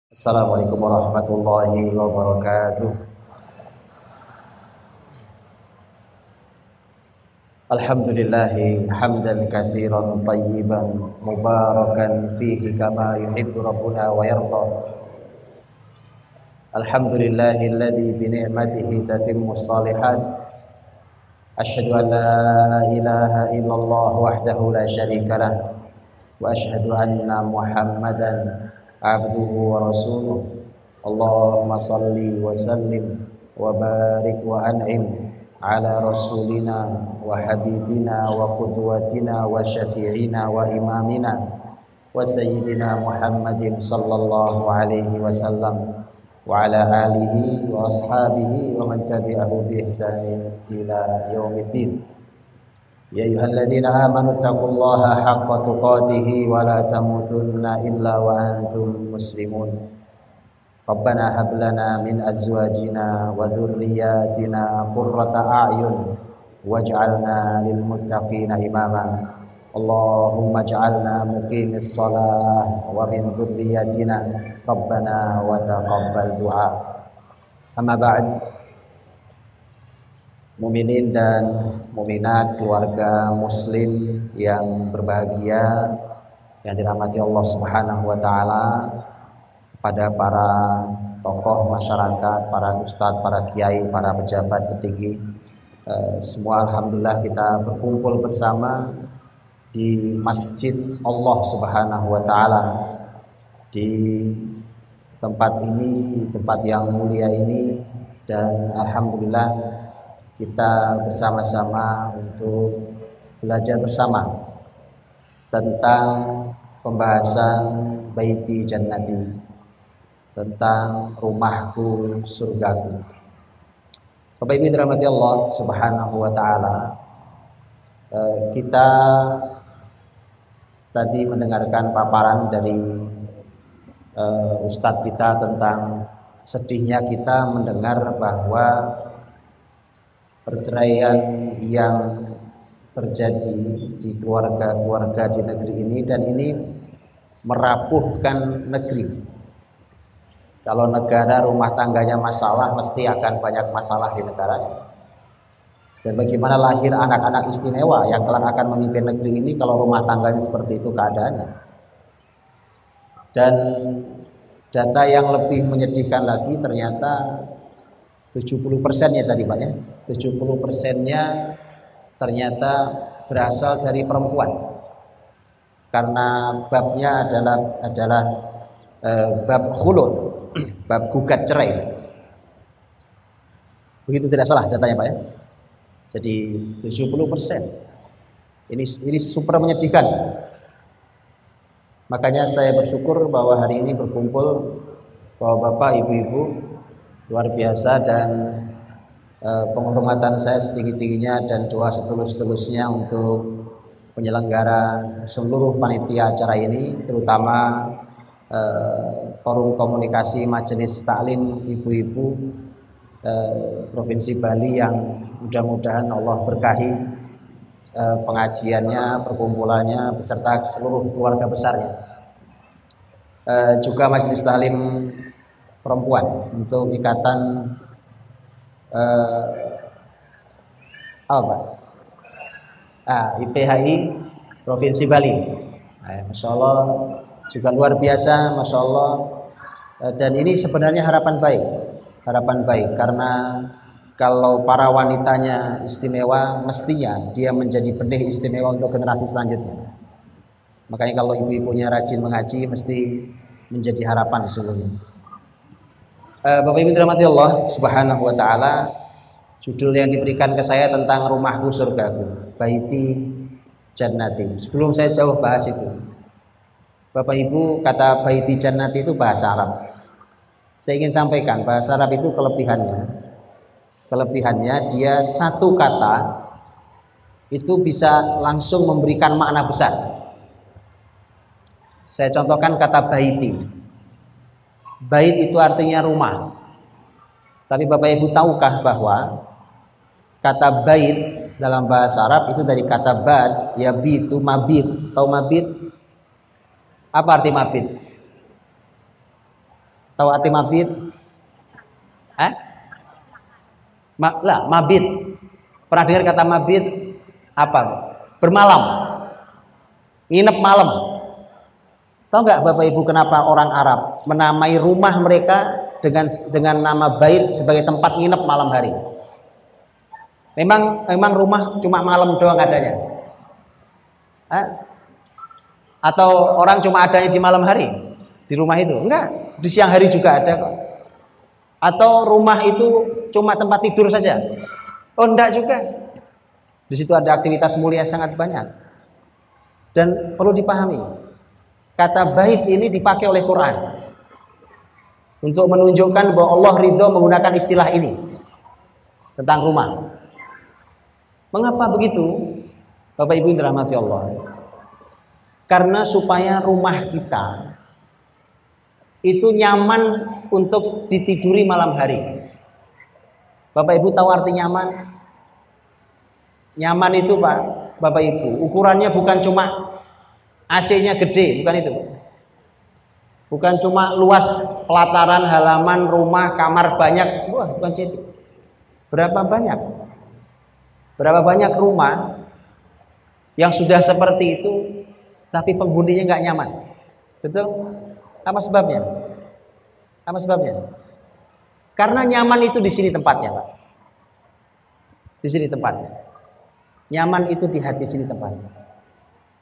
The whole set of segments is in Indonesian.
Assalamualaikum warahmatullahi wabarakatuh. Alhamdulillahi hamdan katsiran tayyiban mubarakan fihi kama yuhibbu rabbuna wa yarda. Alhamdulillahi alladzi bi ni'matihi tatimmu shalihat. Asyhadu an la ilaha illallah wahdahu la syarika lah wa asyhadu anna Muhammadan abduhu wa rasuluh. Allahumma salli wa sallim wa barik wa an'im ala rasulina wa habibina wa qudwatina wa syafi'ina wa imamina wa sayyidina Muhammadin sallallahu alaihi wasallam wa ala alihi wa ashabihi wa man tabi'ahu bi ihsanin ila yaumiddin. Ya ayyuhalladzina amanu taqullaha haqqa tuqatih wa la tamutunna illa wa antum muslimun. Rabbana hab lana min azwajina wa dhurriyyatina qurrata a'yun waj'alna lil muttaqina imama. Allahumma ij'alna muqimis shalah wa min dhurriyyatina Rabbana wa taqabbal du'a. Amma ba'd. Mukminin dan mukminat, keluarga muslim yang berbahagia yang dirahmati Allah Subhanahu wa taala, pada para tokoh masyarakat, para ustadz, para kiai, para pejabat petinggi, semua alhamdulillah kita berkumpul bersama di Masjid Allah Subhanahu wa taala, di tempat ini, tempat yang mulia ini, dan alhamdulillah kita bersama-sama untuk belajar bersama tentang pembahasan Baiti Jannati, tentang rumahku surgaku. Bapak Ibu dirahmati Allah Subhanahu wa taala, kita tadi mendengarkan paparan dari ustadz kita tentang sedihnya kita mendengar bahwa perceraian yang terjadi di keluarga-keluarga di negeri ini, dan ini merapuhkan negeri. Kalau negara rumah tangganya masalah, mesti akan banyak masalah di negaranya. Dan bagaimana lahir anak-anak istimewa yang kelak akan memimpin negeri ini kalau rumah tangganya seperti itu keadaannya. Dan data yang lebih menyedihkan lagi, ternyata 70%-nya tadi Pak ya, 70%-nya ternyata berasal dari perempuan. Karena babnya adalah bab khulud, bab gugat cerai. Begitu tidak salah datanya Pak ya. Jadi 70%. Ini super menyedihkan. Makanya saya bersyukur bahwa hari ini berkumpul bahwa Bapak, Ibu-ibu luar biasa, dan penghormatan saya setinggi-tingginya dan doa setulus-tulusnya untuk penyelenggara seluruh panitia acara ini, terutama forum komunikasi Majelis Taklim Ibu-ibu Provinsi Bali, yang mudah-mudahan Allah berkahi pengajiannya, perkumpulannya beserta seluruh keluarga besarnya. Juga Majelis Taklim Perempuan untuk ikatan IPHI Provinsi Bali. Masya Allah juga luar biasa, Masya Allah. Dan ini sebenarnya harapan baik, karena kalau para wanitanya istimewa, mestinya dia menjadi benih istimewa untuk generasi selanjutnya. Makanya kalau ibu-ibunya rajin mengaji, mesti menjadi harapan sesungguhnya. Bapak Ibu dirahmati Allah Subhanahu wa taala, judul yang diberikan ke saya tentang rumahku surgaku, Baiti Jannati. Sebelum saya jauh bahas itu, Bapak Ibu, kata Baiti Jannati itu bahasa Arab. Saya ingin sampaikan, bahasa Arab itu kelebihannya dia satu kata itu bisa langsung memberikan makna besar. Saya contohkan kata baiti. Bait itu artinya rumah. Tapi Bapak Ibu tahukah bahwa kata bait dalam bahasa Arab itu dari kata bad, ya bitu, mabit. Tahu mabit? Apa arti mabit? Tahu arti mabit? Mabit. Pernah dengar kata mabit? Apa? Bermalam. Nginep malam. Tahu nggak Bapak Ibu kenapa orang Arab menamai rumah mereka dengan nama bait sebagai tempat nginep malam hari? Memang rumah cuma malam doang adanya? Atau orang cuma adanya di malam hari di rumah itu? Enggak, di siang hari juga ada kok. Atau rumah itu cuma tempat tidur saja? Oh, enggak juga. Di situ ada aktivitas mulia sangat banyak. Dan perlu dipahami, kata bait ini dipakai oleh Quran untuk menunjukkan bahwa Allah ridho menggunakan istilah ini tentang rumah. Mengapa begitu? Bapak Ibu yang dirahmati Allah. Karena supaya rumah kita itu nyaman untuk ditiduri malam hari. Bapak Ibu tahu arti nyaman? Nyaman itu Pak, Bapak Ibu, ukurannya bukan cuma AC-nya gede, bukan itu. Bukan cuma luas pelataran, halaman, rumah, kamar banyak. Wah, bukan itu. Berapa banyak rumah yang sudah seperti itu tapi penghuninya nggak nyaman. Betul? Apa sebabnya? Karena nyaman itu di sini tempatnya, Pak. Di sini tempatnya. Nyaman itu di hati sini tempatnya.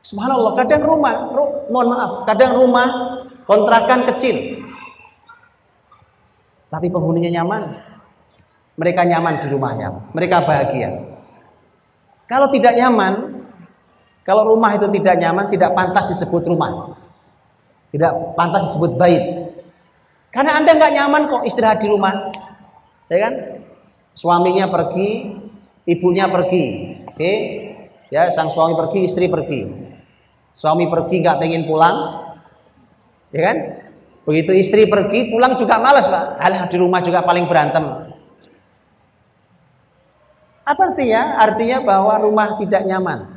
Subhanallah, kadang kadang rumah kontrakan kecil. Tapi penghuninya nyaman. Mereka nyaman di rumahnya, mereka bahagia. Kalau tidak nyaman, kalau rumah itu tidak nyaman, tidak pantas disebut rumah, tidak pantas disebut bait. Karena Anda nggak nyaman kok istirahat di rumah, ya kan? Suaminya pergi, ibunya pergi, oke? Ya, sang suami pergi, istri pergi. Suami pergi nggak pengen pulang, ya kan? Begitu istri pergi, pulang juga malas, Pak. Alah, di rumah juga paling berantem. Apa artinya? Artinya bahwa rumah tidak nyaman.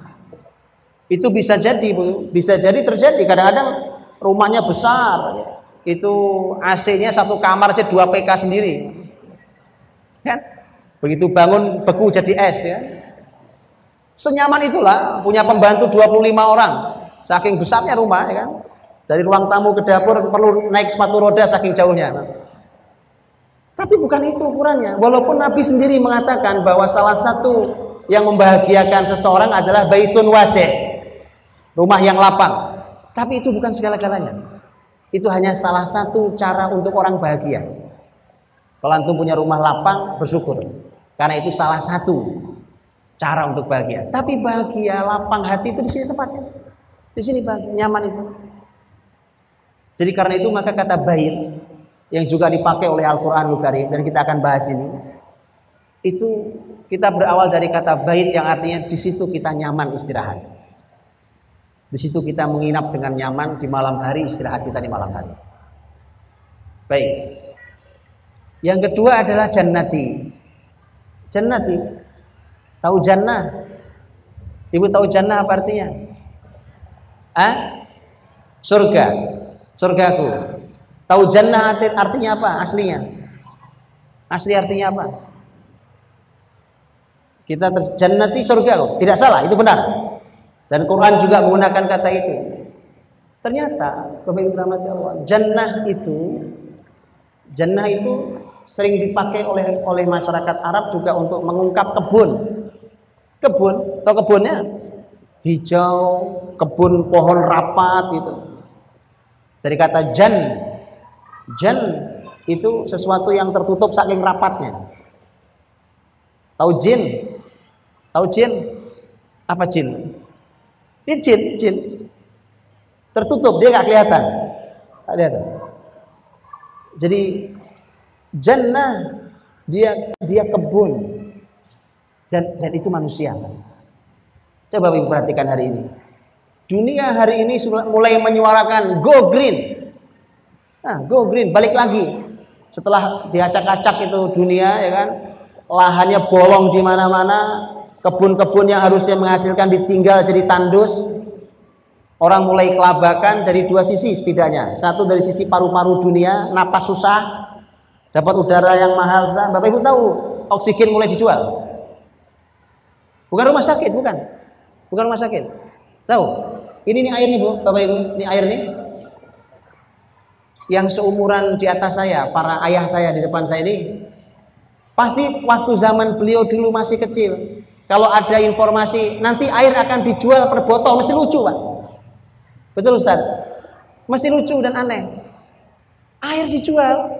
Itu bisa jadi, Bu. Bisa jadi terjadi. Kadang-kadang rumahnya besar, itu AC-nya satu kamar aja 2 PK sendiri. Kan? Begitu bangun beku jadi es ya. Senyaman itulah, punya pembantu 25 orang. Saking besarnya rumah, ya kan? Dari ruang tamu ke dapur perlu naik sepatu roda saking jauhnya. Tapi bukan itu ukurannya. Walaupun Nabi sendiri mengatakan bahwa salah satu yang membahagiakan seseorang adalah baitun wasi', rumah yang lapang. Tapi itu bukan segala-galanya. Itu hanya salah satu cara untuk orang bahagia. Kalau antum punya rumah lapang, bersyukur. Karena itu salah satu cara untuk bahagia. Tapi bahagia, lapang hati itu di sini tempatnya. Di sini bahagia, nyaman itu. Jadi karena itu maka kata bait yang juga dipakai oleh Al-Quranul Karim, dan kita akan bahas ini, itu kita berawal dari kata bait yang artinya di situ kita nyaman istirahat, di situ kita menginap dengan nyaman di malam hari, istirahat kita di malam hari. Baik, yang kedua adalah jannati. Jannati, tahu jannah? Ibu tahu jannah apa artinya? Surga, surgaku. Tahu jannah artinya apa? Aslinya. Asli artinya apa? Kita jannati surga loh. Tidak salah, itu benar. Dan Quran juga menggunakan kata itu. Ternyata, Bapak Ibu rahmati Allah, jannah itu sering dipakai oleh masyarakat Arab juga untuk mengungkap kebun. Kebun, atau kebunnya hijau, kebun pohon rapat gitu. Dari kata jan itu sesuatu yang tertutup saking rapatnya. Tahu jin? Tahu jin? Apa jin? Ini jin. Tertutup, dia nggak kelihatan. Nggak kelihatan. Jadi jannah dia kebun dan itu manusia. Coba Ibu perhatikan hari ini. Dunia hari ini mulai menyuarakan go green. Go green, balik lagi. Setelah diacak-acak itu dunia, ya kan, lahannya bolong di mana-mana, kebun-kebun yang harusnya menghasilkan ditinggal jadi tandus. Orang mulai kelabakan dari dua sisi setidaknya. Satu dari sisi paru-paru dunia, napas susah, dapat udara yang mahal. Bapak Ibu tahu oksigen mulai dijual. Bukan rumah sakit, bukan rumah sakit. Tahu? Ini nih air nih Bu, Bapak Ibu, ini air nih. Yang seumuran di atas saya, para ayah saya di depan saya ini, pasti waktu zaman beliau dulu masih kecil, kalau ada informasi nanti air akan dijual per botol, mesti lucu Pak. Betul Ustaz? Mesti lucu dan aneh. Air dijual.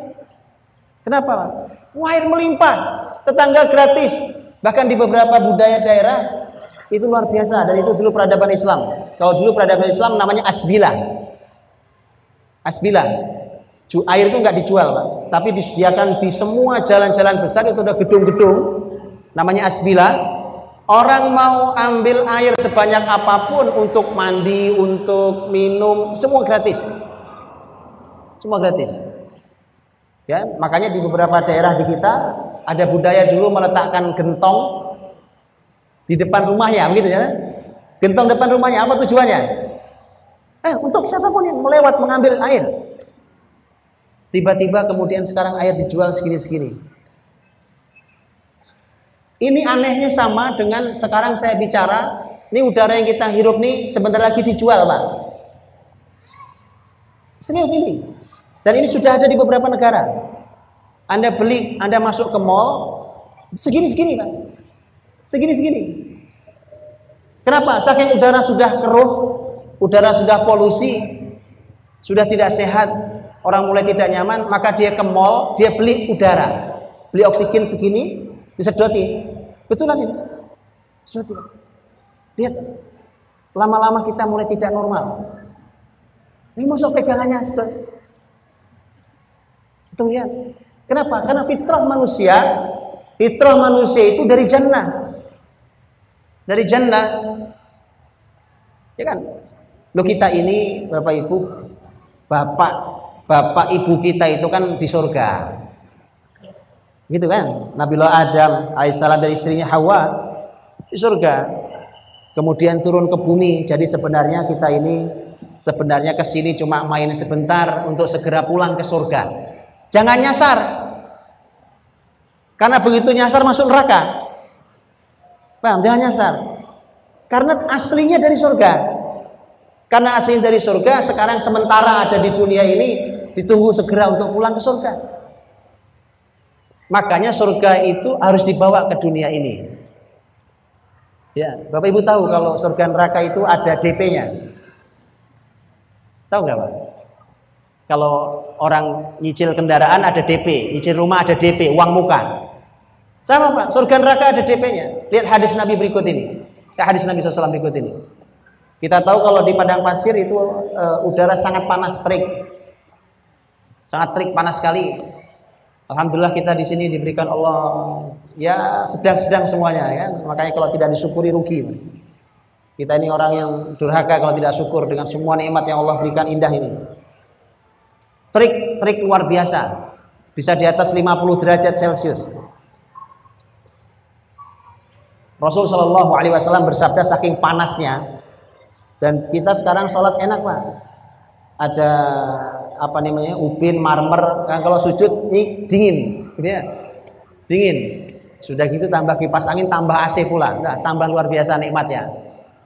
Kenapa Pak? Wah, air melimpah, tetangga gratis. Bahkan di beberapa budaya daerah itu luar biasa, dan itu dulu peradaban Islam. Kalau dulu peradaban Islam namanya asbilah. Asbilah. Air itu nggak dijual Pak, tapi disediakan di semua jalan-jalan besar. Itu ada gedung-gedung namanya asbilah. Orang mau ambil air sebanyak apapun untuk mandi, untuk minum, semua gratis. Semua gratis. Ya, makanya di beberapa daerah di kita ada budaya dulu meletakkan gentong di depan rumahnya, begitu ya. Gentong depan rumahnya, apa tujuannya? Untuk siapapun yang melewat mengambil air. Tiba-tiba kemudian sekarang air dijual segini-segini. Ini anehnya sama dengan sekarang saya bicara, ini udara yang kita hirup nih sebentar lagi dijual Pak. Serius ini. Dan ini sudah ada di beberapa negara. Anda beli, Anda masuk ke mall, segini-segini Pak. Segini-segini. Kenapa? Saking udara sudah keruh, udara sudah polusi, sudah tidak sehat, orang mulai tidak nyaman, maka dia ke mall, dia beli udara. Beli oksigen segini, disedoti. Betulan ini. Sedoti. Lihat. Lama-lama kita mulai tidak normal. Ini masuk pegangannya sedot. Itu lihat. Kenapa? Karena fitrah manusia itu dari jannah. Dari jannah. Ya kan? Loh, kita ini Bapak Ibu, Bapak Ibu kita itu kan di surga. Gitu kan? Nabiullah Adam alaihissalam dan istrinya Hawa di surga. Kemudian turun ke bumi. Jadi sebenarnya kita ini ke sini cuma main sebentar untuk segera pulang ke surga. Jangan nyasar. Karena begitu nyasar masuk neraka. Paham? Jangan nyasar. Karena aslinya dari surga. Karena aslinya dari surga, sekarang sementara ada di dunia ini, ditunggu segera untuk pulang ke surga. Makanya surga itu harus dibawa ke dunia ini. Ya, Bapak Ibu tahu kalau surga neraka itu ada DP-nya. Tahu nggak Pak? Kalau orang nyicil kendaraan ada DP, nyicil rumah ada DP, uang muka. Sama Pak, surga neraka ada DP-nya. Lihat hadis Nabi berikut ini. Hadis Nabi SAW berikut ini. Kita tahu kalau di padang pasir itu udara sangat panas, terik. Sangat terik, panas sekali. Alhamdulillah kita di sini diberikan Allah ya sedang-sedang semuanya ya. Makanya kalau tidak disyukuri rugi. Kita ini orang yang durhaka kalau tidak syukur dengan semua nikmat yang Allah berikan indah ini. Terik luar biasa. Bisa di atas 50 derajat Celcius. Rasul Shallallahu Alaihi Wasallam bersabda saking panasnya, dan kita sekarang sholat enak Pak. Ada apa namanya, ubin, marmer, kan kalau sujud ini dingin gitu ya, dingin. Sudah gitu tambah kipas angin, tambah AC pula, nah, tambah luar biasa nikmatnya.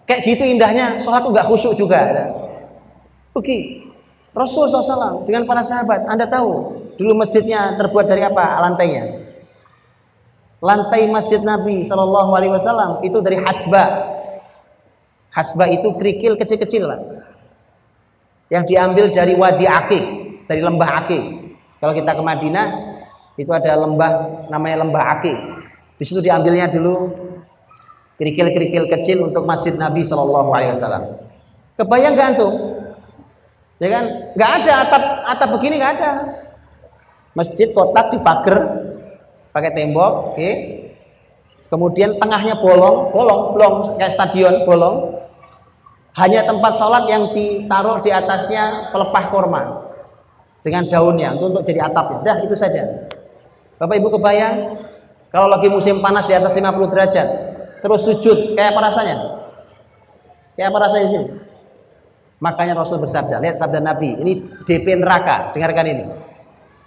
Kayak gitu indahnya sholat tuh nggak khusyuk juga. Oke, Rasul SAW dengan para sahabat, Anda tahu dulu masjidnya terbuat dari apa lantainya? Lantai masjid Nabi SAW itu dari hasba. Hasba itu kerikil kecil-kecil lah, yang diambil dari Wadi Aqiq, dari lembah Aqiq. Kalau kita ke Madinah itu ada lembah namanya lembah Aqiq. Di situ diambilnya dulu kerikil-kerikil kecil untuk masjid Nabi SAW. Kebayang gak antum? Ya kan? Gak ada atap begini, gak ada. Masjid kotak dipager pakai tembok, oke. Kemudian tengahnya bolong kayak stadion, bolong. Hanya tempat sholat yang ditaruh di atasnya pelepah korma dengan daunnya untuk jadi atap. Dah itu saja. Bapak Ibu kebayang kalau lagi musim panas di atas 50 derajat terus sujud, kayak apa rasanya? Kayak apa rasanya sih? Makanya Rasul bersabda, lihat sabda Nabi, ini DP neraka, dengarkan ini.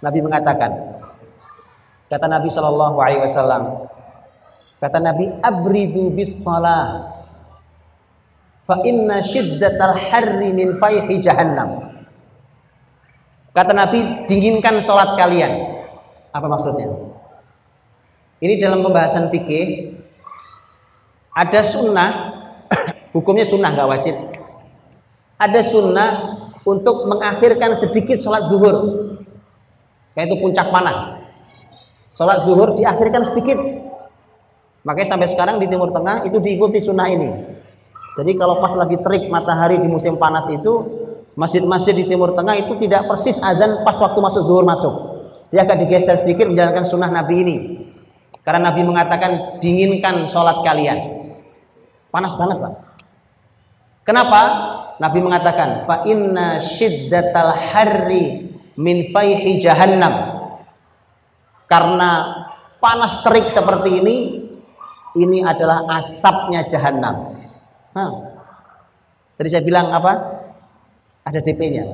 Nabi mengatakan, kata Nabi Shallallahu Alaihi Wasallam, kata Nabi, abridu bis salah, fa inna shiddatal harri min fayhi jahannam. Kata Nabi, dinginkan sholat kalian. Apa maksudnya? Ini dalam pembahasan fikih ada sunnah, hukumnya sunnah nggak wajib. Ada sunnah untuk mengakhirkan sedikit sholat zuhur, yaitu puncak panas. Sholat zuhur diakhirkan sedikit. Makanya sampai sekarang di Timur Tengah itu diikuti sunnah ini. Jadi kalau pas lagi terik matahari di musim panas itu, masjid-masjid di Timur Tengah itu tidak persis azan pas waktu masuk zuhur masuk. Dia agak digeser sedikit menjalankan sunnah Nabi ini. Karena Nabi mengatakan dinginkan sholat kalian. Panas banget Pak. Kenapa? Nabi mengatakan fa inna shiddatal harri min fayhi jahannam. Karena panas terik seperti ini adalah asapnya jahannam. Tadi saya bilang apa? Ada DP-nya.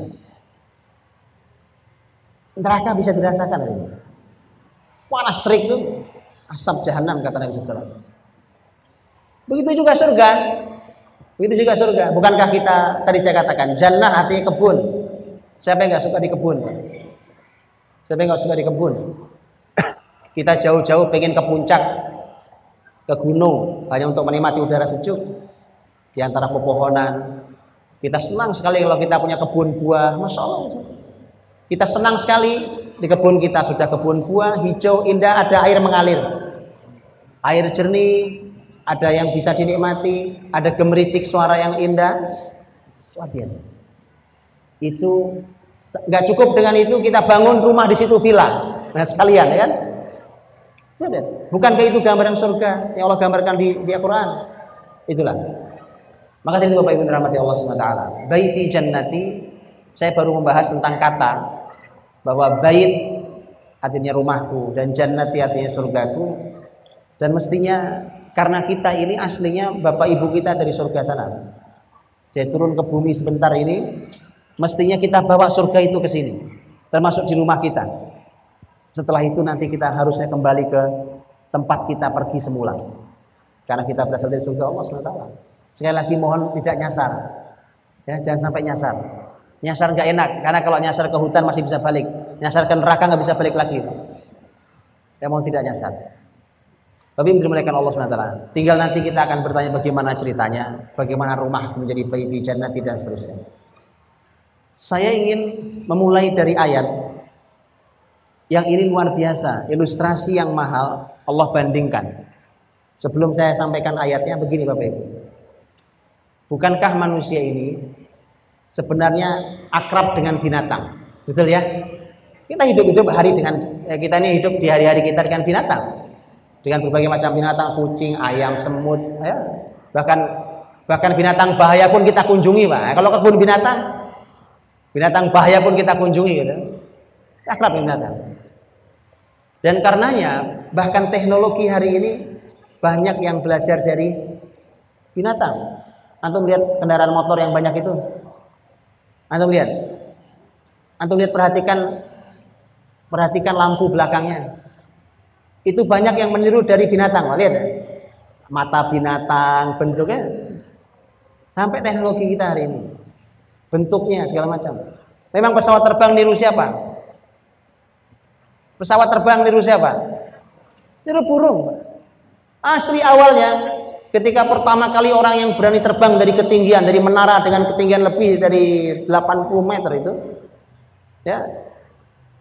Neraka bisa dirasakan hari ini. Panas terik itu asap jahannam kata Nabi SAW. Begitu juga surga. Begitu juga surga. Bukankah kita tadi saya katakan jannah artinya kebun. Siapa yang nggak suka di kebun? Siapa yang nggak suka di kebun? Kita jauh-jauh pengen ke puncak, ke gunung hanya untuk menikmati udara sejuk di antara pepohonan. Kita senang sekali kalau kita punya kebun buah, masya Allah. Kita senang sekali di kebun kita sudah kebun buah hijau indah, ada air mengalir, air jernih. Ada yang bisa dinikmati, ada gemericik suara yang indah, luar biasa. Itu nggak cukup dengan itu kita bangun rumah di situ villa, nah sekalian ya kan? Bukankah itu gambaran surga yang Allah gambarkan di Al-Quran? Itulah. Maka dari itu Bapak Ibu dirahmati Allah SWT. Baiti jannati, saya baru membahas tentang kata bahwa bait artinya rumahku dan jannati artinya surgaku, dan mestinya karena kita ini aslinya bapak ibu kita dari surga sana. Jadi turun ke bumi sebentar ini, mestinya kita bawa surga itu ke sini, termasuk di rumah kita. Setelah itu nanti kita harusnya kembali ke tempat kita pergi semula. Karena kita berasal dari surga Allah SWT. Sekali lagi mohon tidak nyasar. Ya, jangan sampai nyasar. Nyasar nggak enak, karena kalau nyasar ke hutan masih bisa balik. Nyasar ke neraka nggak bisa balik lagi. Ya mohon tidak nyasar. Tapi dimuliakan Allah SWT. Tinggal nanti kita akan bertanya bagaimana ceritanya, bagaimana rumah menjadi baiti jannati dan seterusnya. Saya ingin memulai dari ayat yang ini luar biasa, ilustrasi yang mahal Allah bandingkan. Sebelum saya sampaikan ayatnya, begini Bapak Ibu. Bukankah manusia ini sebenarnya akrab dengan binatang? Betul ya? Kita hidup hari dengan kita ini hidup di hari-hari kita dengan binatang. Dengan berbagai macam binatang, kucing, ayam, semut, ya. bahkan binatang bahaya pun kita kunjungi, Pak. Kalau kebun binatang bahaya pun kita kunjungi, gitu. Akrab dengan binatang. Dan karenanya bahkan teknologi hari ini banyak yang belajar dari binatang. Antum lihat kendaraan motor yang banyak itu, antum lihat perhatikan lampu belakangnya. Itu banyak yang meniru dari binatang. Lihat mata binatang, bentuknya, sampai teknologi kita hari ini, bentuknya segala macam. Memang pesawat terbang niru siapa? Pesawat terbang niru siapa? Niru burung. Asli awalnya ketika pertama kali orang yang berani terbang dari ketinggian, dari menara dengan ketinggian lebih dari 80 meter itu, ya,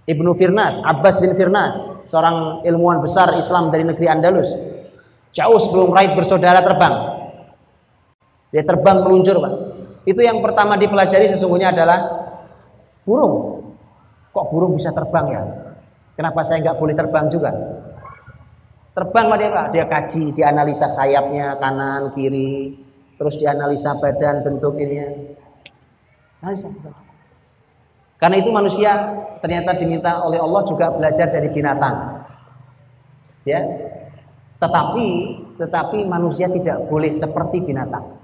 Ibnu Firnas, Abbas bin Firnas, seorang ilmuwan besar Islam dari negeri Andalus. Jauh sebelum Raid bersaudara terbang. Dia terbang meluncur, Pak. Itu yang pertama dipelajari sesungguhnya adalah burung. Kok burung bisa terbang ya? Kenapa saya nggak boleh terbang juga? Terbang Pak. Dia kaji, dianalisa sayapnya kanan, kiri, terus dianalisa badan, bentuk ininya. Karena itu manusia ternyata diminta oleh Allah juga belajar dari binatang. Ya. Tetapi manusia tidak boleh seperti binatang.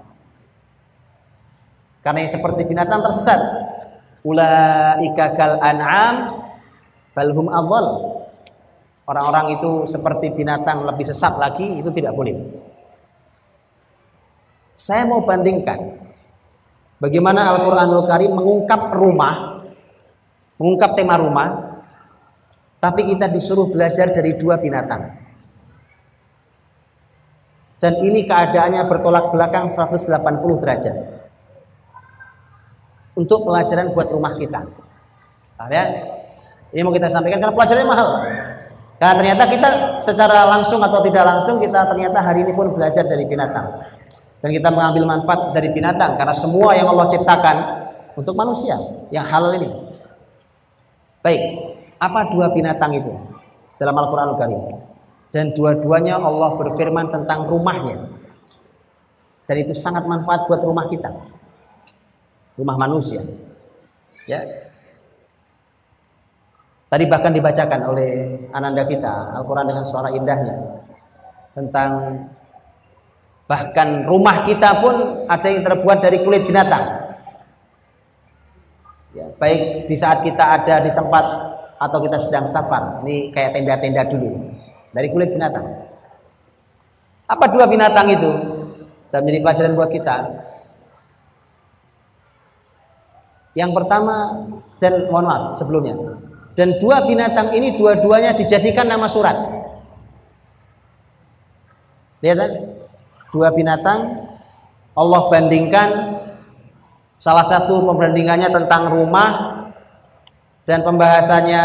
Karena yang seperti binatang tersesat. Ulaika kal an'am balhum adhal. Orang-orang itu seperti binatang, lebih sesat lagi, itu tidak boleh. Saya mau bandingkan bagaimana Al-Qur'anul Karim mengungkap rumah, mengungkap tema rumah, tapi kita disuruh belajar dari dua binatang. Dan ini keadaannya bertolak belakang 180 derajat. Untuk pelajaran buat rumah kita. Paham ya? Ini mau kita sampaikan karena pelajarannya mahal. Karena ternyata kita secara langsung atau tidak langsung kita ternyata hari ini pun belajar dari binatang. Dan kita mengambil manfaat dari binatang karena semua yang Allah ciptakan untuk manusia yang halal ini. Baik, apa dua binatang itu dalam Al-Qur'anul Karim? Dan dua-duanya Allah berfirman tentang rumahnya. Dan itu sangat manfaat buat rumah kita. Rumah manusia. Ya. Tadi bahkan dibacakan oleh ananda kita Al-Quran dengan suara indahnya. Tentang bahkan rumah kita pun ada yang terbuat dari kulit binatang. Ya, baik di saat kita ada di tempat atau kita sedang safar. Ini kayak tenda-tenda dulu. Dari kulit binatang. Apa dua binatang itu? Dan menjadi pelajaran buat kita. Yang pertama, dan mohon maaf sebelumnya. Dan dua binatang ini dua-duanya dijadikan nama surat. Lihat kan? Dua binatang Allah bandingkan, salah satu pembandingannya tentang rumah dan pembahasannya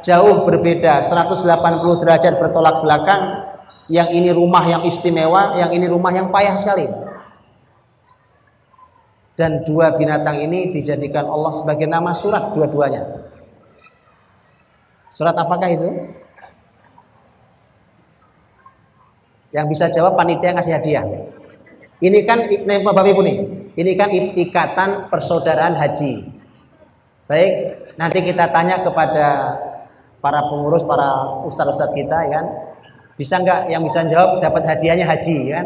jauh berbeda, 180 derajat bertolak belakang. Yang ini rumah yang istimewa, yang ini rumah yang payah sekali. Dan dua binatang ini dijadikan Allah sebagai nama surat dua-duanya. Surat apakah itu? Yang bisa jawab panitia ngasih hadiah. Ini kan Bapak Ibu nih. Ini kan ikatan persaudaraan haji. Baik, nanti kita tanya kepada para pengurus, para ustadz-ustadz kita, ya kan? Bisa nggak yang bisa jawab dapat hadiahnya haji, kan?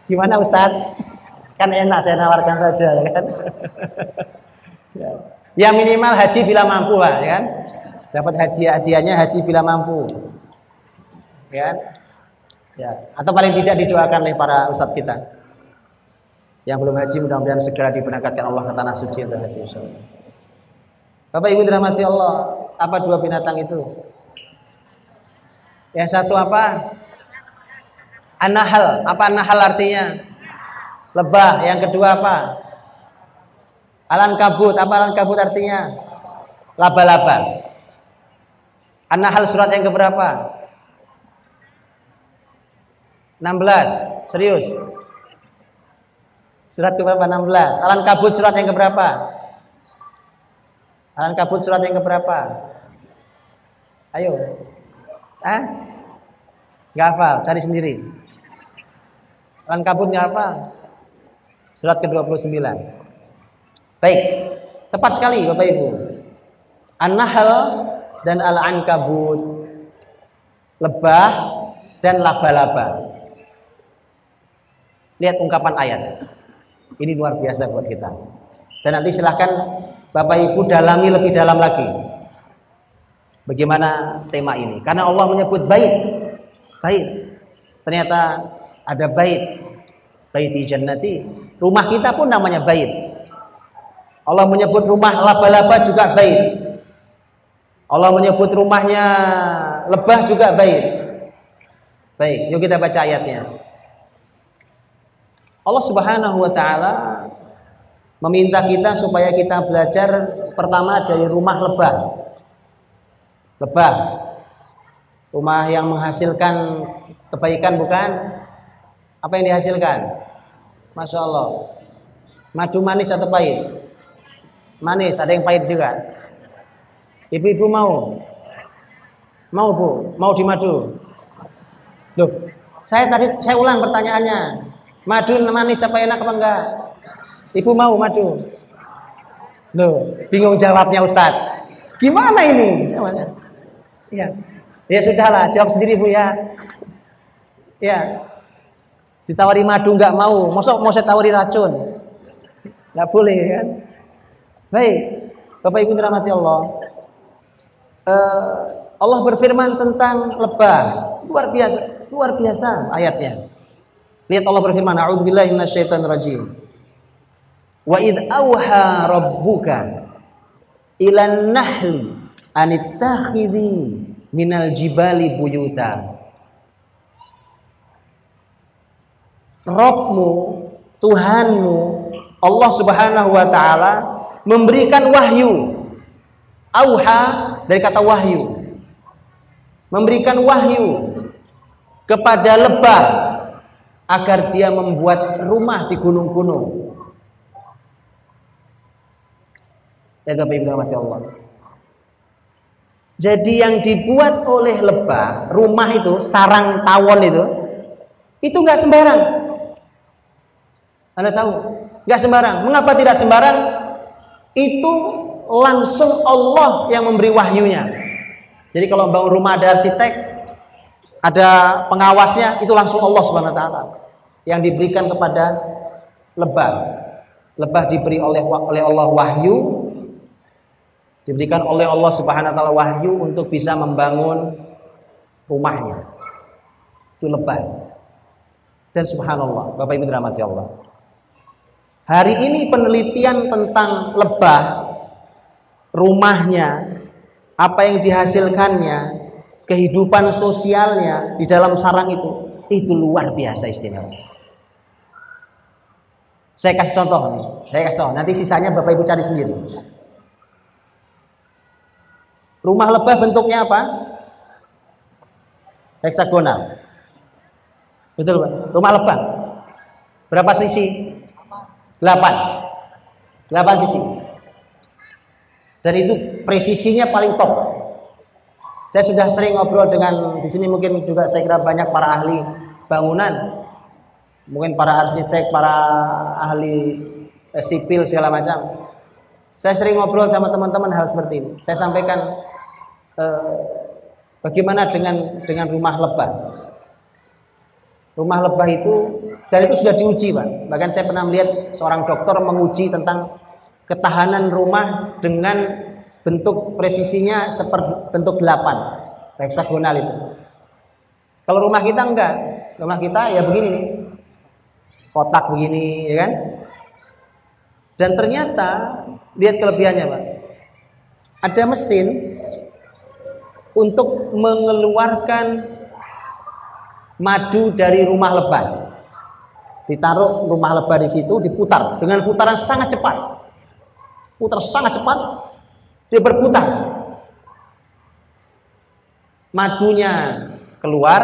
Gimana Ustadz? Kan enak saya nawarkan saja, ya kan? Ya minimal haji bila mampu lah, ya kan? Dapat hadiahnya haji bila mampu, ya kan? Ya. Atau paling tidak didoakan oleh para ustadz kita. Yang belum haji mudah-mudahan segera diberangkatkan Allah ke tanah suci untuk haji insyaallah. Bapak Ibu dirahmati Allah, apa dua binatang itu? Yang satu apa? An-Nahl. Apa An-Nahl artinya? Lebah. Yang kedua apa? Al-Ankabut. Apa Al-Ankabut artinya? Laba-laba. An-Nahl surat yang keberapa? 16. Serius? Surat keberapa? 16. Al-Ankabut surat yang keberapa? Al-Ankabut surat yang keberapa? Ayo. Nggak hafal, cari sendiri. Al-Ankabut nggak hafal? Surat ke-29. Baik, tepat sekali Bapak Ibu. An-Nahl dan Al-Ankabut, lebah dan laba-laba. Lihat ungkapan ayat. Ini luar biasa buat kita. Dan nanti silahkan Bapak Ibu dalami lebih dalam lagi bagaimana tema ini. Karena Allah menyebut bait. Bait. Ternyata ada bait. Baiti jannati. Rumah kita pun namanya bait. Allah menyebut rumah laba-laba juga bait. Allah menyebut rumahnya lebah juga bait. Baik, yuk kita baca ayatnya. Allah Subhanahu wa taala meminta kita supaya kita belajar pertama dari rumah lebah. Lebah. Rumah yang menghasilkan kebaikan bukan? Apa yang dihasilkan? Masya Allah. Madu manis atau pahit? Manis, ada yang pahit juga. Ibu-ibu mau? Mau Bu? Mau di madu? Loh, saya ulang pertanyaannya. Madu manis apa enak apa enggak? Ibu mau madu? Loh, bingung jawabnya Ustadz. Gimana ini? Jawabnya. Iya. Ya sudahlah, jawab sendiri Bu ya. Ya. Ditawari madu enggak mau. Masa mau saya tawari racun? Nggak boleh kan? Baik, Bapak Ibu dirahmati Allah. Allah berfirman tentang lebah, luar biasa ayatnya. Lihat Allah berfirman, A'udzubillahi minasyaitonirrajim. Wa id auha rabbuka ilan nahli anittakhidhi minal jibali buyuta. Rabbmu, Tuhanmu, Allah Subhanahu wa taala memberikan wahyu. Auha dari kata wahyu. Memberikan wahyu kepada lebah agar dia membuat rumah di gunung-gunung. Ya Bapak Ibu rahmati Allah. Jadi yang dibuat oleh lebah, rumah itu, sarang tawon itu nggak sembarang. Anda tahu? Nggak sembarang. Mengapa tidak sembarang? Itu langsung Allah yang memberi wahyunya. Jadi kalau bangun rumah ada arsitek, ada pengawasnya, itu langsung Allah Subhanahu wa taala yang diberikan kepada lebah. Lebah diberi oleh Allah wahyu, diberikan oleh Allah Subhanahu wa taala wahyu untuk bisa membangun rumahnya. Itu lebah. Dan subhanallah, Bapak Ibu dirahmati Allah. Hari ini penelitian tentang lebah, rumahnya, apa yang dihasilkannya, kehidupan sosialnya di dalam sarang itu luar biasa istimewa. Saya kasih contoh nih, nanti sisanya Bapak Ibu cari sendiri. Rumah lebah bentuknya apa? Heksagonal. Betul Pak? Rumah lebah berapa sisi? 8 sisi. Dan itu presisinya paling top. Saya sudah sering ngobrol dengan di sini, mungkin juga saya kira banyak para ahli bangunan, mungkin para arsitek, para ahli sipil segala macam. Saya sering ngobrol sama teman-teman hal seperti ini. Saya sampaikan bagaimana dengan rumah lebah. Rumah lebah itu, dan itu sudah diuji Pak. Bahkan saya pernah melihat seorang dokter menguji tentang ketahanan rumah dengan bentuk presisinya seperti bentuk 8 heksagonal itu. Kalau rumah kita enggak, rumah kita ya begini nih, kotak begini, ya kan? Dan ternyata lihat kelebihannya Pak, ada mesin untuk mengeluarkan madu dari rumah lebah. Ditaruh rumah lebah di situ, diputar dengan putaran sangat cepat. Putar sangat cepat, dia berputar. Madunya keluar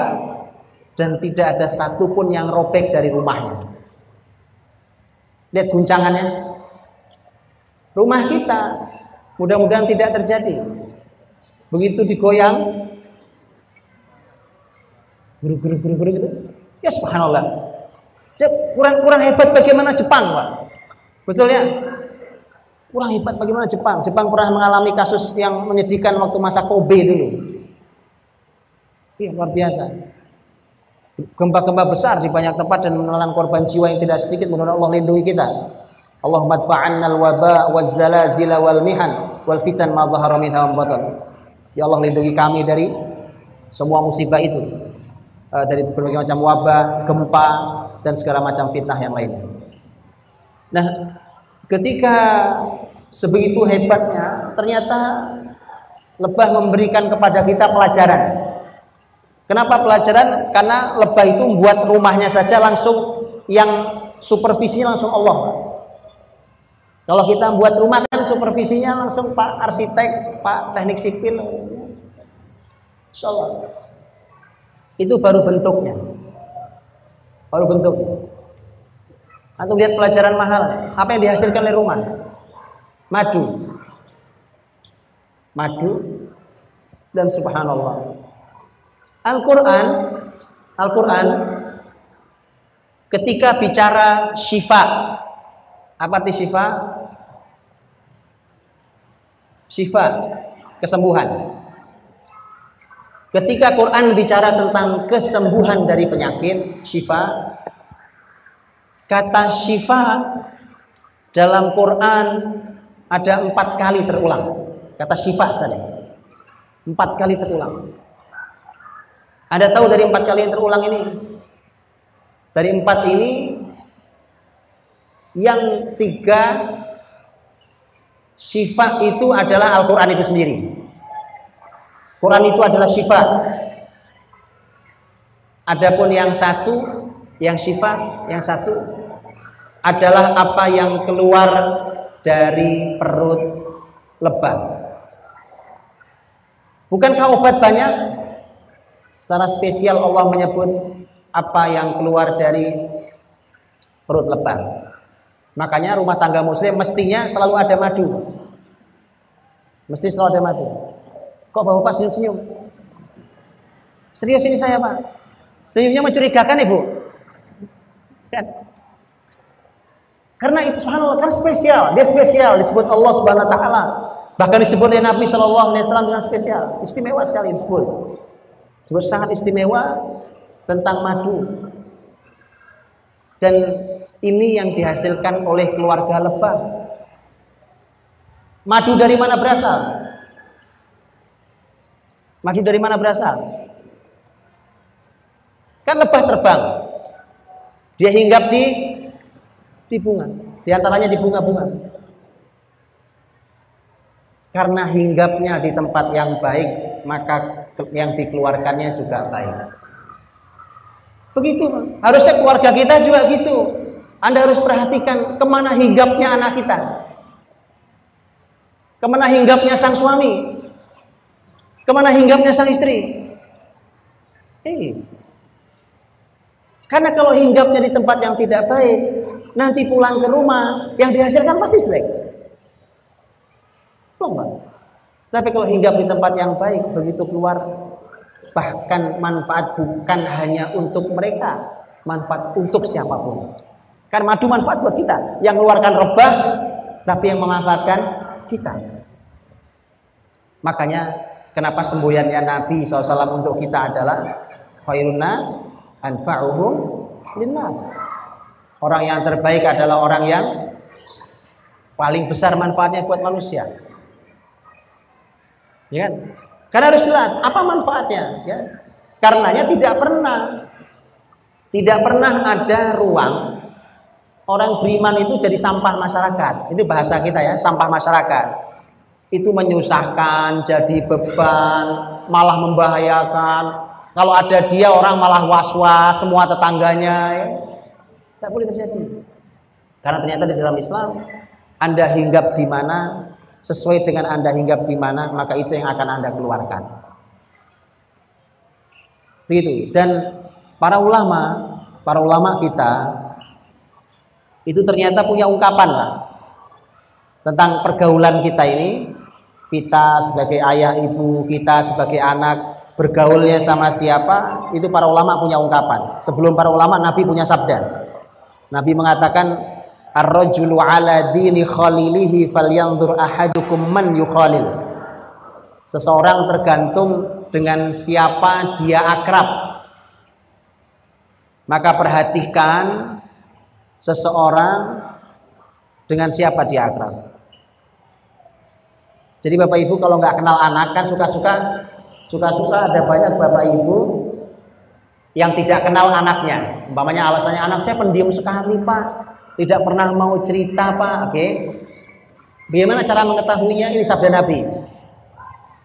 dan tidak ada satupun yang robek dari rumahnya. Lihat guncangannya. Rumah kita mudah-mudahan tidak terjadi. Begitu digoyang, guru gitu. Ya subhanallah. Kurang hebat bagaimana Jepang, Pak. Betul ya? Kurang hebat bagaimana Jepang. Jepang pernah mengalami kasus yang menyedihkan waktu masa Kobe dulu. Iya, luar biasa. Gempa-gempa besar di banyak tempat dan menelan korban jiwa yang tidak sedikit. Mudah-mudahan Allah lindungi kita. Allahumma adfa'annal waba waz zalazila wal mihan wal fitan ma dhahara minha wa batan. Ya Allah, lindungi kami dari semua musibah itu. Dari berbagai macam wabah, gempa, dan segala macam fitnah yang lainnya. Nah, ketika sebegitu hebatnya, ternyata lebah memberikan kepada kita pelajaran. Kenapa pelajaran? Karena lebah itu membuat rumahnya saja langsung, yang supervisinya langsung Allah. Kalau kita buat rumah kan supervisinya langsung Pak arsitek, Pak teknik sipil. Insyaallah. Itu baru bentuknya. Baru bentuknya. Atau lihat pelajaran mahal. Apa yang dihasilkan oleh rumah? Madu. Madu. Dan subhanallah, Al-Quran ketika bicara syifa. Apa arti syifa? Syifa, kesembuhan. Ketika Quran bicara tentang kesembuhan dari penyakit, syifa, kata syifa dalam Quran ada 4 kali terulang kata syifa saja. 4 kali terulang. Anda tahu dari 4 kali yang terulang ini? Dari 4 ini yang 3 syifa itu adalah Al-Quran itu sendiri. Quran itu adalah syifa. Adapun yang satu, yang syifa, yang satu adalah apa yang keluar dari perut lebah. Bukankah obat banyak? Secara spesial Allah menyebut apa yang keluar dari perut lebah. Makanya rumah tangga muslim mestinya selalu ada madu. Mesti selalu ada madu. Kok bapak senyum-senyum? Serius ini saya Pak. Senyumnya mencurigakan Ibu. Kan? Karena itu subhanallah, karena spesial. Dia spesial disebut Allah Subhanahu wa taala. Bahkan disebut oleh Nabi Shallallahu alaihi wasallam dengan spesial. Istimewa sekali disebut. Disebut sangat istimewa tentang madu. Dan ini yang dihasilkan oleh keluarga lebah. Madu dari mana berasal? Madu dari mana berasal? Kan lebah terbang. Dia hinggap di bunga. Di antaranya di bunga-bunga. Karena hinggapnya di tempat yang baik, maka yang dikeluarkannya juga baik. Begitu, harusnya keluarga kita juga gitu. Anda harus perhatikan kemana hinggapnya anak kita, kemana hinggapnya sang suami, kemana hinggapnya sang istri. Karena kalau hinggapnya di tempat yang tidak baik, nanti pulang ke rumah yang dihasilkan pasti jelek. Tapi kalau hinggap di tempat yang baik, begitu keluar, bahkan manfaat bukan hanya untuk mereka, manfaat untuk siapapun. Kan madu manfaat buat kita, yang mengeluarkan rebah, tapi yang memanfaatkan kita. Makanya kenapa semboyannya Nabi SAW untuk kita adalah khairun nas anfa'uhum linnas. Orang yang terbaik adalah orang yang paling besar manfaatnya buat manusia. Ya kan? Karena harus jelas apa manfaatnya. Ya. Karenanya tidak pernah ada ruang orang beriman itu jadi sampah masyarakat. Itu bahasa kita ya, sampah masyarakat. Itu menyusahkan, jadi beban, malah membahayakan. Kalau ada dia orang malah was-was, semua tetangganya. Ya. Tak boleh terjadi. Karena ternyata di dalam Islam, Anda hinggap di mana, sesuai dengan Anda hinggap di mana, maka itu yang akan Anda keluarkan. Begitu. Dan para ulama kita itu ternyata punya ungkapan lah tentang pergaulan kita ini. Kita sebagai ayah ibu, kita sebagai anak, bergaulnya sama siapa, itu para ulama punya ungkapan. Sebelum para ulama, Nabi punya sabda. Nabi mengatakan, ar-rajulu ala dini khalilihi falyanzur ahadukum man yukhalil. Seseorang tergantung dengan siapa dia akrab. Maka perhatikan seseorang dengan siapa dia akrab. Jadi Bapak Ibu kalau nggak kenal anak kan suka-suka ada banyak Bapak Ibu yang tidak kenal anaknya. Umpamanya alasannya anak saya pendiam sekali Pak, tidak pernah mau cerita Pak. Oke. Bagaimana cara mengetahuinya? Ini sabda Nabi.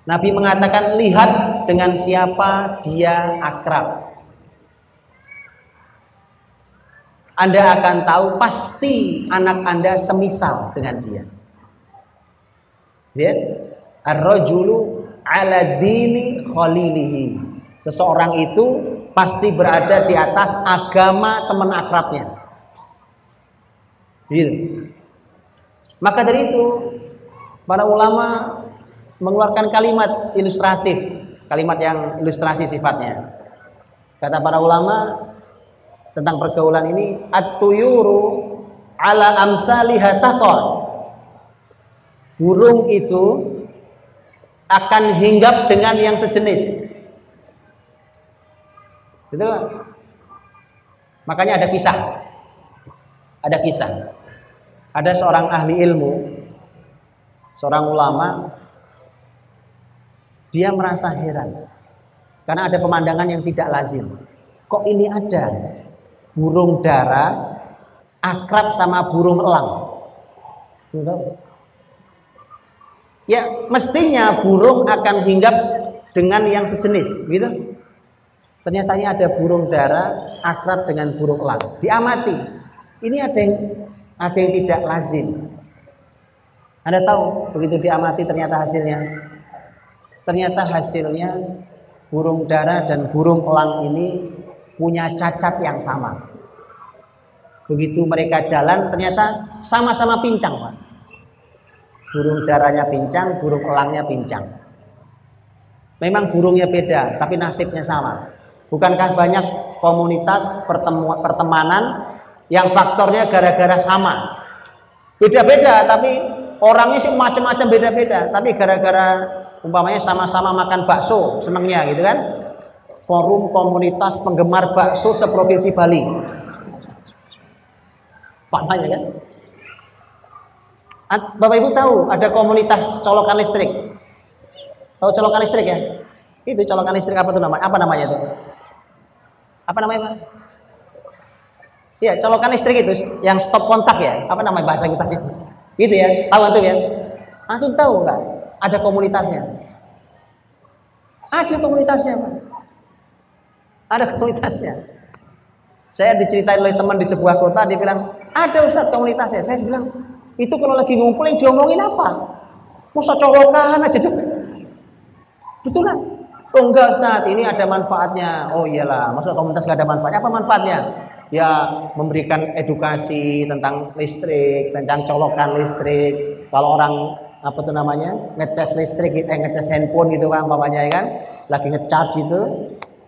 Nabi mengatakan lihat dengan siapa dia akrab. Anda akan tahu pasti anak Anda semisal dengan dia. Ya, ar-rajulu ala dini khalilihi. Seseorang itu pasti berada di atas agama teman akrabnya. Gitu. Maka dari itu para ulama mengeluarkan kalimat ilustratif, kalimat yang ilustrasi sifatnya. Kata para ulama tentang pergaulan ini, at-tuyuru ala amsaliha taqal. Burung itu akan hinggap dengan yang sejenis. Gitu kan? Makanya ada kisah. Ada kisah. Ada seorang ahli ilmu, seorang ulama, dia merasa heran karena ada pemandangan yang tidak lazim. Kok ini ada burung dara akrab sama burung elang? Ya, mestinya burung akan hinggap dengan yang sejenis, gitu. Ternyata ada burung dara akrab dengan burung elang. Diamati, ini ada yang tidak lazim. Anda tahu, begitu diamati ternyata hasilnya burung dara dan burung elang ini punya cacat yang sama. Begitu mereka jalan ternyata sama-sama pincang, Pak. Burung daranya pincang, burung elangnya pincang. Memang burungnya beda, tapi nasibnya sama. Bukankah banyak komunitas pertemanan yang faktornya gara-gara sama? Beda-beda, tapi orangnya sih macam-macam beda-beda. Tapi gara-gara umpamanya sama-sama makan bakso, senangnya gitu kan? Forum komunitas penggemar bakso seprovinsi Bali. Makanya kan? Bapak Ibu tahu ada komunitas colokan listrik? Tahu colokan listrik ya? Itu colokan listrik apa tuh namanya? Apa namanya itu? Apa namanya, Pak? Iya, colokan listrik itu yang stop kontak ya. Apa namanya bahasa kita? Gitu ya. Tahu antum ya? Antum tahu nggak? Ada komunitasnya. Ada komunitasnya, Pak. Ada komunitasnya. Saya diceritain oleh teman di sebuah kota, dia bilang, ada Ustadz komunitasnya. Saya bilang, itu kalau lagi ngumpul yang diomongin apa? Masa colokan aja deh. Betul kan? Oh enggak Ustadz, ini ada manfaatnya. Oh iyalah, masa komunitas gak ada manfaatnya? Apa manfaatnya? Ya memberikan edukasi tentang listrik, tentang colokan listrik. Kalau orang apa tuh namanya ngecas listrik, ngecas handphone gitu kan, umpamanya ya kan, lagi ngecharge gitu,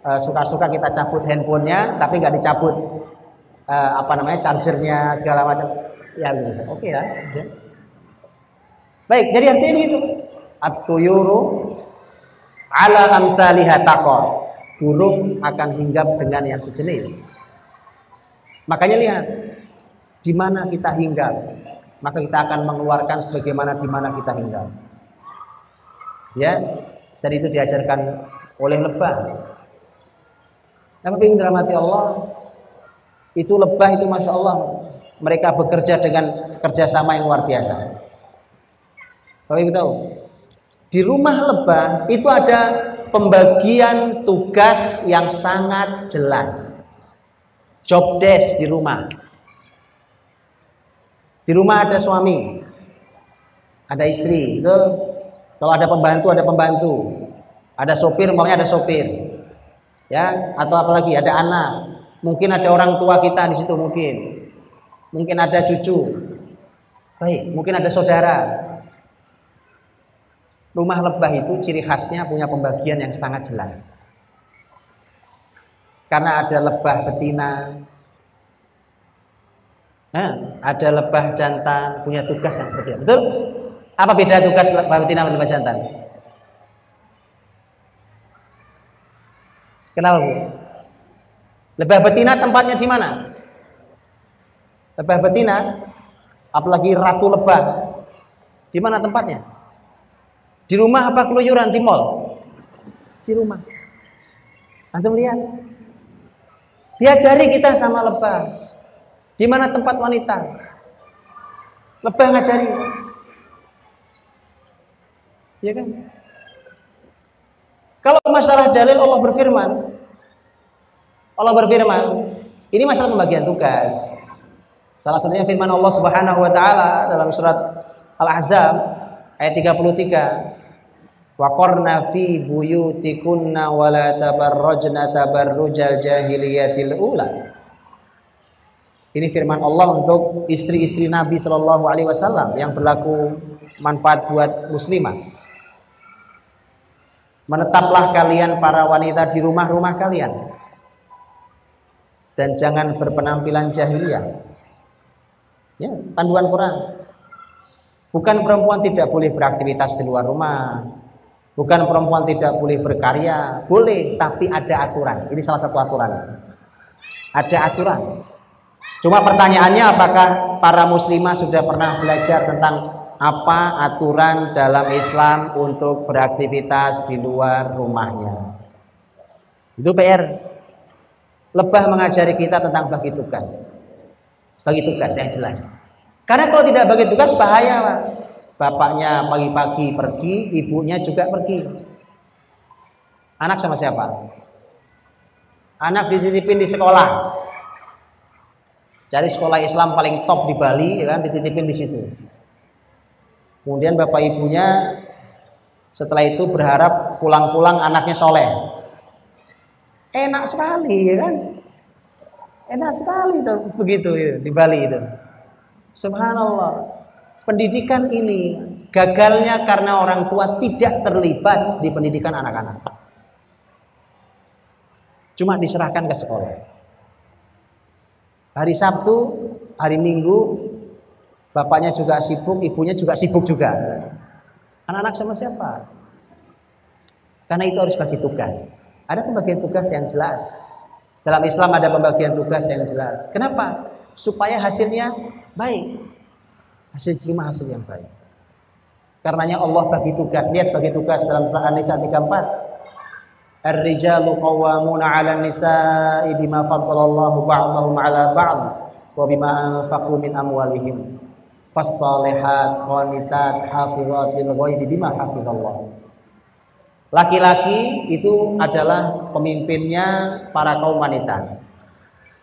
suka-suka kita cabut handphonenya, tapi nggak dicabut apa namanya chargernya segala macam. Ya gitu. Oke ya. Baik, jadi artinya begitu. At-tuyuru ala amsaliha taqor. Burung akan hinggap dengan yang sejenis. Makanya lihat di mana kita hinggap, maka kita akan mengeluarkan sebagaimana di mana kita hinggap. Ya, dan itu diajarkan oleh lebah. Tapi dirahmati Allah, itu lebah itu masya Allah, mereka bekerja dengan kerjasama yang luar biasa. Bapak Ibu tahu, di rumah lebah itu ada pembagian tugas yang sangat jelas. Job desk di rumah. Di rumah ada suami, ada istri, itu kalau ada pembantu ada pembantu, ada sopir, umpamanya ada sopir, ya, atau apalagi ada anak, mungkin ada orang tua kita di situ, mungkin ada cucu, baik, mungkin ada saudara. Rumah lebah itu ciri khasnya punya pembagian yang sangat jelas. Karena ada lebah betina, ada lebah jantan, punya tugas yang berbeda. Betul? Apa beda tugas lebah betina dan lebah jantan? Kenapa, Bu? Lebah betina tempatnya di mana? Lebah betina, apalagi ratu lebah, di mana tempatnya? Di rumah apa keluyuran di mall? Di rumah. Antum lihat. Diajari kita sama lebah. Di mana tempat wanita? Lebah ngajari. Ya kan? Kalau masalah dalil Allah berfirman, ini masalah pembagian tugas. Salah satunya firman Allah Subhanahu wa taala dalam surat Al-Ahzab ayat 33. Wa qarna fi buyutikunna wa la tabarrajna tabarrujal jahiliyatil ula. Ini firman Allah untuk istri-istri Nabi Shallallahu Alaihi Wasallam yang berlaku manfaat buat muslimah. Menetaplah kalian para wanita di rumah-rumah kalian dan jangan berpenampilan jahiliyah. Ya, panduan Quran. Bukan perempuan tidak boleh beraktivitas di luar rumah, bukan perempuan tidak boleh berkarya, boleh, tapi ada aturan. Ini salah satu aturannya. Ada aturan. Cuma pertanyaannya, apakah para muslimah sudah pernah belajar tentang apa aturan dalam Islam untuk beraktivitas di luar rumahnya? Itu PR. Lebah mengajari kita tentang bagi tugas. Bagi tugas yang jelas. Karena kalau tidak bagi tugas bahaya, Pak. Bapaknya pagi-pagi pergi, ibunya juga pergi. Anak sama siapa? Anak dititipin di sekolah. Cari sekolah Islam paling top di Bali, ya kan, dititipin di situ. Kemudian bapak ibunya setelah itu berharap pulang-pulang anaknya soleh. Enak sekali, ya kan? Enak sekali tuh, begitu ya, di Bali itu. Subhanallah. Pendidikan ini gagalnya karena orang tua tidak terlibat di pendidikan anak-anak. Cuma diserahkan ke sekolah. Hari Sabtu, hari Minggu, bapaknya juga sibuk, ibunya juga sibuk juga. Anak-anak sama siapa? Karena itu harus bagi tugas. Ada pembagian tugas yang jelas. Dalam Islam ada pembagian tugas yang jelas. Kenapa? Supaya hasilnya baik. Hasil terima hasil yang baik. Karenanya Allah bagi tugas. Lihat bagi tugas dalam surah An-Nisa 34. Ar-rijalu qawwamuna 'alan nisa'i bima faddalallahu ba'dahum 'ala ba'd wa bima anfaqu min amwalihim. Fas-shalihat qanitat hafizat lil ghaibi bima hafizallah. Laki-laki itu adalah pemimpinnya para kaum wanita.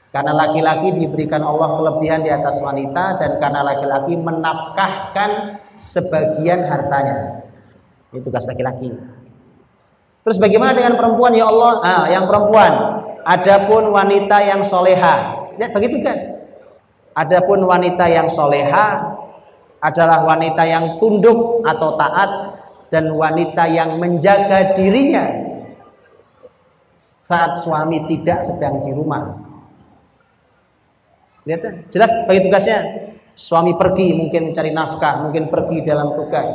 Karena laki-laki diberikan Allah kelebihan di atas wanita, dan karena laki-laki menafkahkan sebagian hartanya. Itu tugas laki-laki. Terus bagaimana dengan perempuan, ya Allah? Yang perempuan, adapun wanita yang soleha, lihat bagi tugas. Adapun wanita yang soleha adalah wanita yang tunduk atau taat, dan wanita yang menjaga dirinya saat suami tidak sedang di rumah. Lihat, jelas bagi tugasnya. Suami pergi mungkin mencari nafkah, mungkin pergi dalam tugas.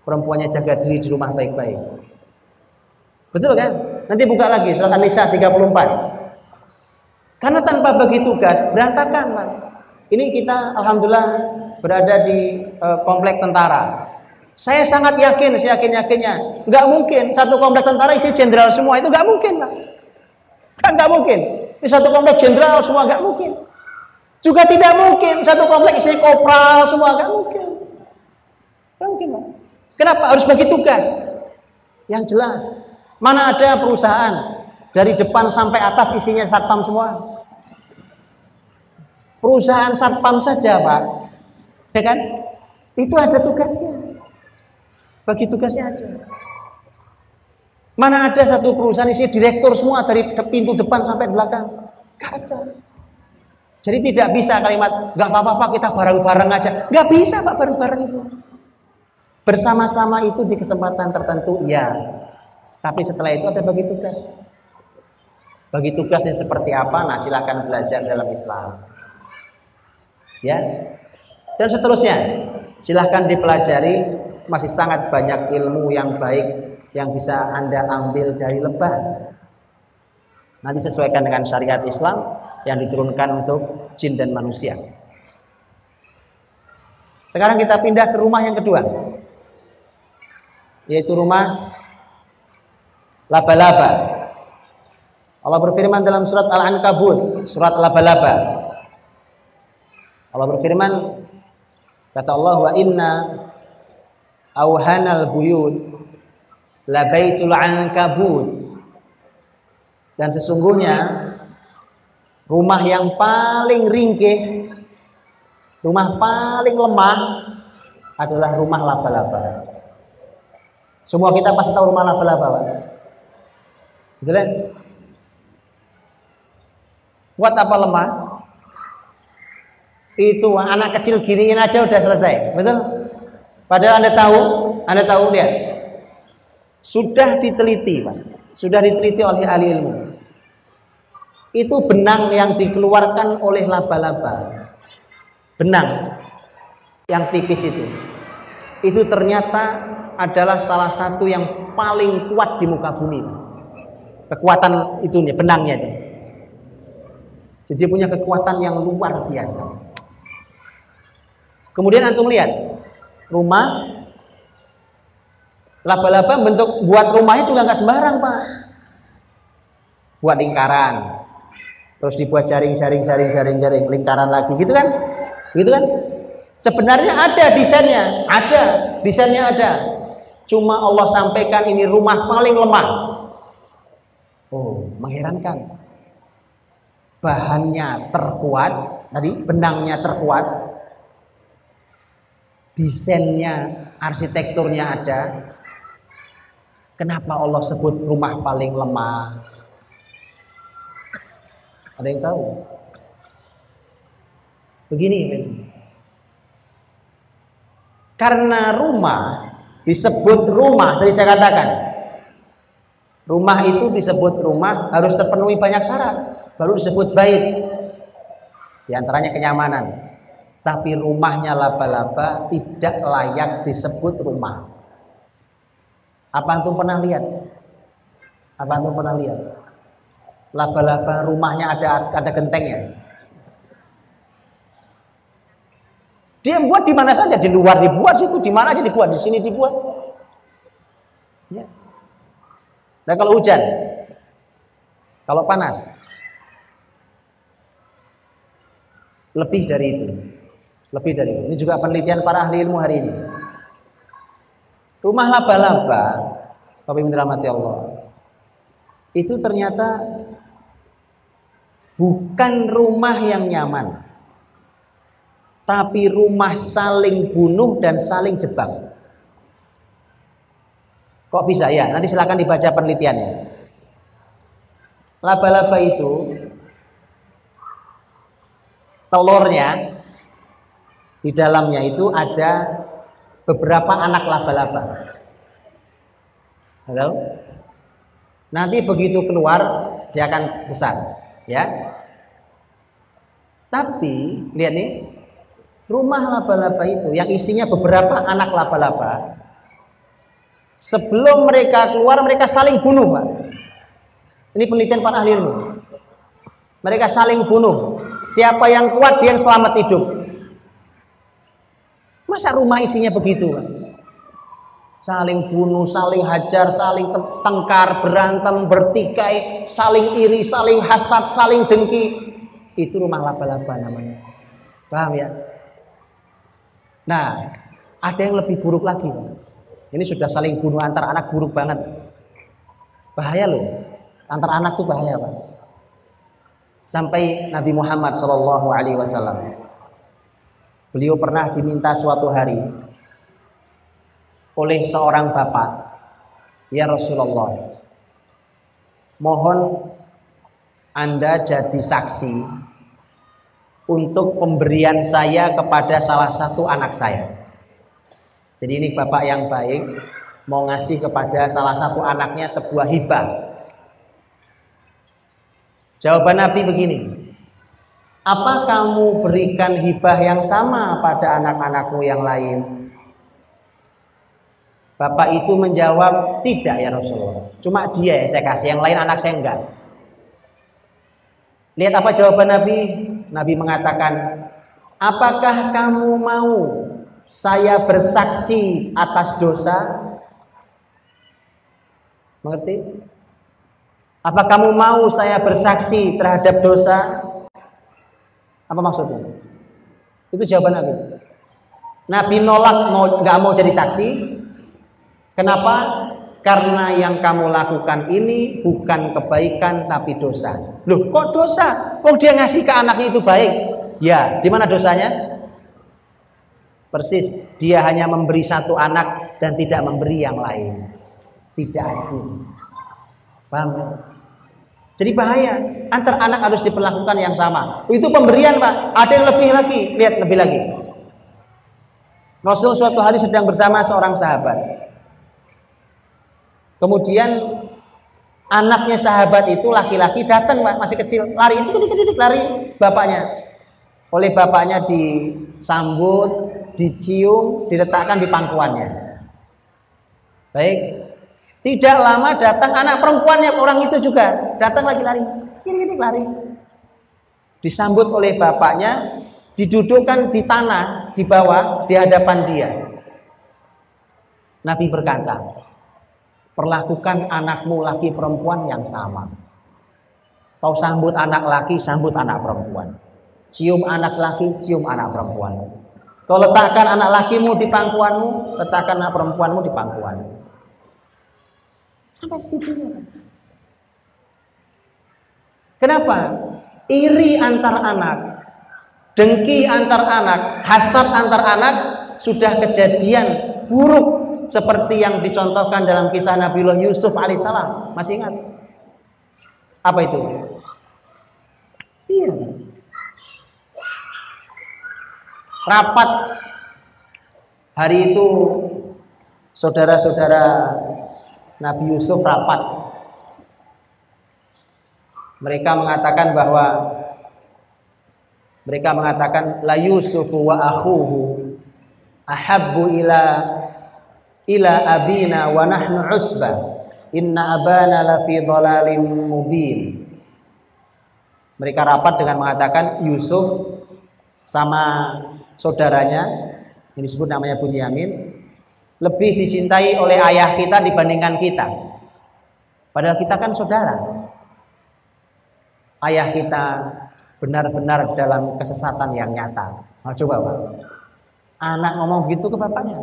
Perempuannya jaga diri di rumah baik-baik. Betul kan? Nanti buka lagi surat An-Nisa 34. Karena tanpa bagi tugas berantakan, Pak. Ini kita alhamdulillah berada di komplek tentara. Saya sangat yakin, seyakin-yakinnya, nggak mungkin satu komplek tentara isi jenderal semua, itu nggak mungkin, Pak. Nggak mungkin. Di satu komplek jenderal semua, nggak mungkin. Juga tidak mungkin satu komplek isi kopral semua, nggak mungkin. Nggak mungkin, Pak. Kenapa? Harus bagi tugas yang jelas. Mana ada perusahaan dari depan sampai atas isinya satpam semua? Perusahaan satpam saja, Pak, ya kan? Itu ada tugasnya. Bagi tugasnya aja. Mana ada satu perusahaan isi direktur semua dari pintu depan sampai belakang? Gak ada. Jadi tidak bisa kalimat gak apa-apa Pak, kita bareng-bareng aja. Gak bisa, Pak, bareng-bareng itu. Bersama-sama itu di kesempatan tertentu, iya. Tapi setelah itu ada bagi tugas. Bagi tugasnya seperti apa? Nah, silakan belajar dalam Islam. Ya. Dan seterusnya, silahkan dipelajari. Masih sangat banyak ilmu yang baik yang bisa Anda ambil dari lebah. Nanti sesuaikan dengan syariat Islam yang diturunkan untuk jin dan manusia. Sekarang kita pindah ke rumah yang kedua, yaitu rumah laba-laba. Allah berfirman dalam surat Al-Ankabut, surat laba-laba. Allah berfirman, kata Allah, wa inna auhanal buyut labaitul ankabut. Dan sesungguhnya rumah yang paling ringkih, rumah paling lemah adalah rumah laba-laba. Semua kita pasti tahu rumah laba-laba, Pak. Betul kan? Kuat apa lemah? Itu anak kecil giniin aja udah selesai, betul? Padahal Anda tahu lihat, sudah diteliti, Pak, sudah diteliti oleh ahli ilmu. Itu benang yang dikeluarkan oleh laba-laba, benang yang tipis itu ternyata adalah salah satu yang paling kuat di muka bumi. Kekuatan itu nih, benangnya itu. Jadi dia punya kekuatan yang luar biasa. Kemudian antum lihat rumah laba-laba, buat rumahnya juga nggak sembarang, Pak. Buat lingkaran, terus dibuat jaring, lingkaran lagi, gitu kan? Gitu kan? Sebenarnya ada desainnya ada. Cuma Allah sampaikan ini rumah paling lemah. Oh, mengherankan. Bahannya terkuat, tadi benangnya terkuat, desainnya, arsitekturnya ada. Kenapa Allah sebut rumah paling lemah? Ada yang tahu? Begini. Karena rumah disebut rumah, tadi saya katakan, rumah itu disebut rumah harus terpenuhi banyak syarat, baru disebut bait. Di antaranya kenyamanan. Tapi rumahnya laba-laba tidak layak disebut rumah. Apa antum pernah lihat? Laba-laba rumahnya ada gentengnya. Dia buat di mana saja, di luar dibuat, situ di mana aja dibuat, di sini dibuat. Ya. Nah kalau hujan, kalau panas, lebih dari itu. Ini juga penelitian para ahli ilmu hari ini. Rumah laba-laba, Bapak Ibu dirahmati Allah, itu ternyata bukan rumah yang nyaman, tapi rumah saling bunuh dan saling jebak. Kok bisa ya? Nanti silakan dibaca penelitiannya. Laba-laba itu telurnya di dalamnya itu ada beberapa anak laba-laba. Halo? Nanti begitu keluar dia akan besar, ya. Tapi lihat nih, rumah laba-laba itu yang isinya beberapa anak laba-laba, sebelum mereka keluar mereka saling bunuh, Pak. Ini penelitian para ahli ilmu. Mereka saling bunuh. Siapa yang kuat dia yang selamat hidup. Masa rumah isinya begitu, Pak? Saling bunuh, saling hajar, saling tengkar, berantem, bertikai, saling iri, saling hasad, saling dengki. Itu rumah laba-laba namanya. Paham ya? Nah, ada yang lebih buruk lagi, Pak. Ini sudah saling bunuh antar anak, buruk banget. Bahaya loh. Antar anak tuh bahaya, Pak. Sampai Nabi Muhammad SAW, beliau pernah diminta suatu hari oleh seorang bapak, ya Rasulullah, mohon Anda jadi saksi untuk pemberian saya kepada salah satu anak saya. Jadi ini bapak yang baik mau ngasih kepada salah satu anaknya sebuah hibah. Jawaban Nabi begini, apa kamu berikan hibah yang sama pada anak-anakmu yang lain? Bapak itu menjawab, tidak ya Rasulullah, cuma dia ya saya kasih, yang lain anak saya enggak. Lihat apa jawaban Nabi. Nabi mengatakan, apakah kamu mau saya bersaksi atas dosa? Mengerti? Apa kamu mau saya bersaksi terhadap dosa? Apa maksudnya? Itu jawaban Nabi. Nabi nolak, nggak mau jadi saksi. Kenapa? Karena yang kamu lakukan ini bukan kebaikan tapi dosa. Loh, kok dosa? Oh, dia ngasih ke anaknya itu baik. Ya, di mana dosanya? Persis, dia hanya memberi satu anak dan tidak memberi yang lain. Tidak adil. Paham? Jadi bahaya. Antar anak harus diperlakukan yang sama. Itu pemberian, Pak. Ada yang lebih lagi. Lihat lebih lagi. Rasul suatu hari sedang bersama seorang sahabat. Kemudian anaknya sahabat itu laki-laki datang, Pak, masih kecil, lari, lari bapaknya. Oleh bapaknya disambut, dicium, diletakkan di pangkuannya. Baik. Tidak lama datang anak perempuannya orang itu juga, datang lagi lari. Lari. disambut oleh bapaknya, didudukkan di tanah di bawah di hadapan dia. Nabi berkata, perlakukan anakmu laki perempuan yang sama. Kau sambut anak laki, sambut anak perempuan. Cium anak laki, cium anak perempuan. Kau letakkan anak lakimu di pangkuanmu, letakkan anak perempuanmu di pangkuanmu. Sampai segitunya. Kenapa? Iri antar anak, dengki antar anak, hasad antar anak sudah kejadian buruk seperti yang dicontohkan dalam kisah Nabiullah Yusuf alaihissalam. Masih ingat? Apa itu? Iya. Rapat hari itu, saudara-saudara Nabi Yusuf rapat. Mereka mengatakan la Yusufu wa akhuhu ahabbu ila abina wa nahnu usbah inna abana lafi dhalalin mubin. Mereka rapat dengan mengatakan Yusuf sama saudaranya, yang disebut namanya Bunyamin, lebih dicintai oleh ayah kita dibandingkan kita. Padahal kita kan saudara. Ayah kita benar-benar dalam kesesatan yang nyata. Nah, coba Pak, anak ngomong begitu ke bapaknya,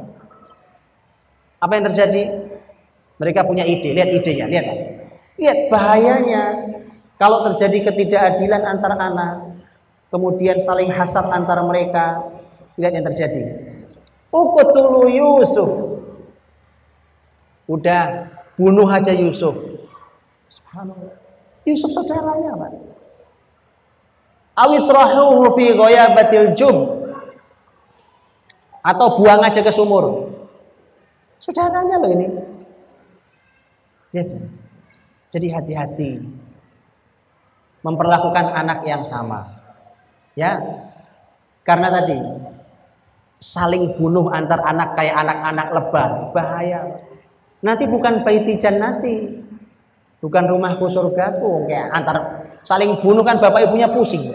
apa yang terjadi? Mereka punya ide. Lihat idenya, lihat bahayanya kalau terjadi ketidakadilan antar anak, kemudian saling hasad antara mereka. Lihat yang terjadi. Uqtulu Yusuf. Udah, bunuh aja Yusuf. Subhanallah. Yusuf saudaranya, Pak. Awitrahuhu fi ghayabatil jub. Atau buang aja ke sumur. Saudaranya loh ini. Lihat. Jadi hati-hati memperlakukan anak yang sama. Ya. Karena tadi saling bunuh antar anak kayak anak-anak lebah, bahaya. Nanti bukan baiti jannati, bukan rumahku surgaku, kayak antar saling bunuh kan bapak ibunya pusing.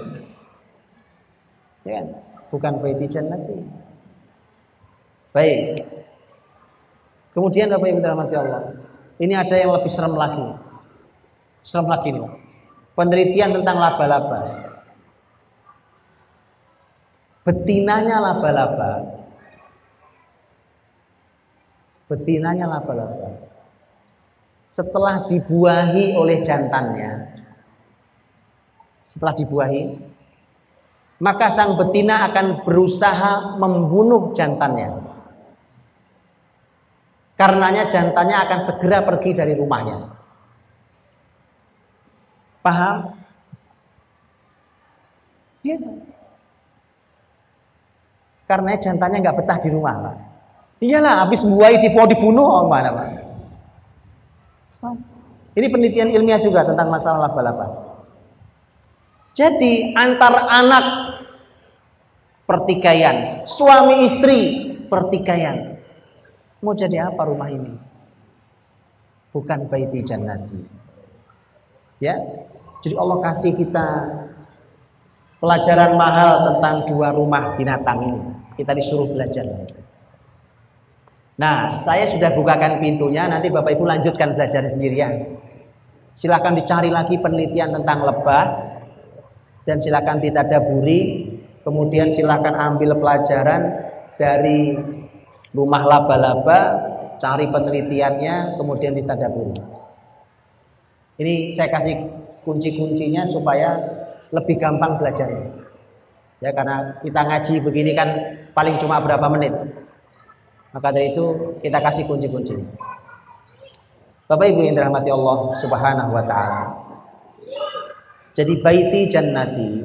Ya, bukan baiti jannati. Baik. Kemudian Bapak Ibu dirahmati Allah, ini ada yang lebih serem lagi. Serem lagi nih. Penelitian tentang laba-laba. Betinanya laba-laba setelah dibuahi oleh jantannya, maka sang betina akan berusaha membunuh jantannya. Karenanya jantannya akan segera pergi dari rumahnya. Paham? Ya. Karena jantannya nggak betah di rumah, Pak. Iyalah, habis buai mau dibunuh, mana, Pak? Ini penelitian ilmiah juga tentang masalah laba-laba. Jadi antar anak pertikaian, suami istri pertikaian. Mau jadi apa rumah ini? Bukan baiti jannati. Ya. Jadi Allah kasih kita pelajaran mahal tentang dua rumah binatang ini. Kita disuruh belajar. Nah, saya sudah bukakan pintunya, nanti Bapak Ibu lanjutkan belajar sendirian. Silakan dicari lagi penelitian tentang lebah dan silakan ditadaburi, kemudian silakan ambil pelajaran dari rumah laba-laba, cari penelitiannya, kemudian ditadaburi. Ini saya kasih kunci-kuncinya supaya lebih gampang belajarnya. Ya, karena kita ngaji begini kan paling cuma berapa menit. Maka dari itu kita kasih kunci-kunci. Bapak Ibu yang dirahmati Allah Subhanahu wa taala. Jadi baiti jannati,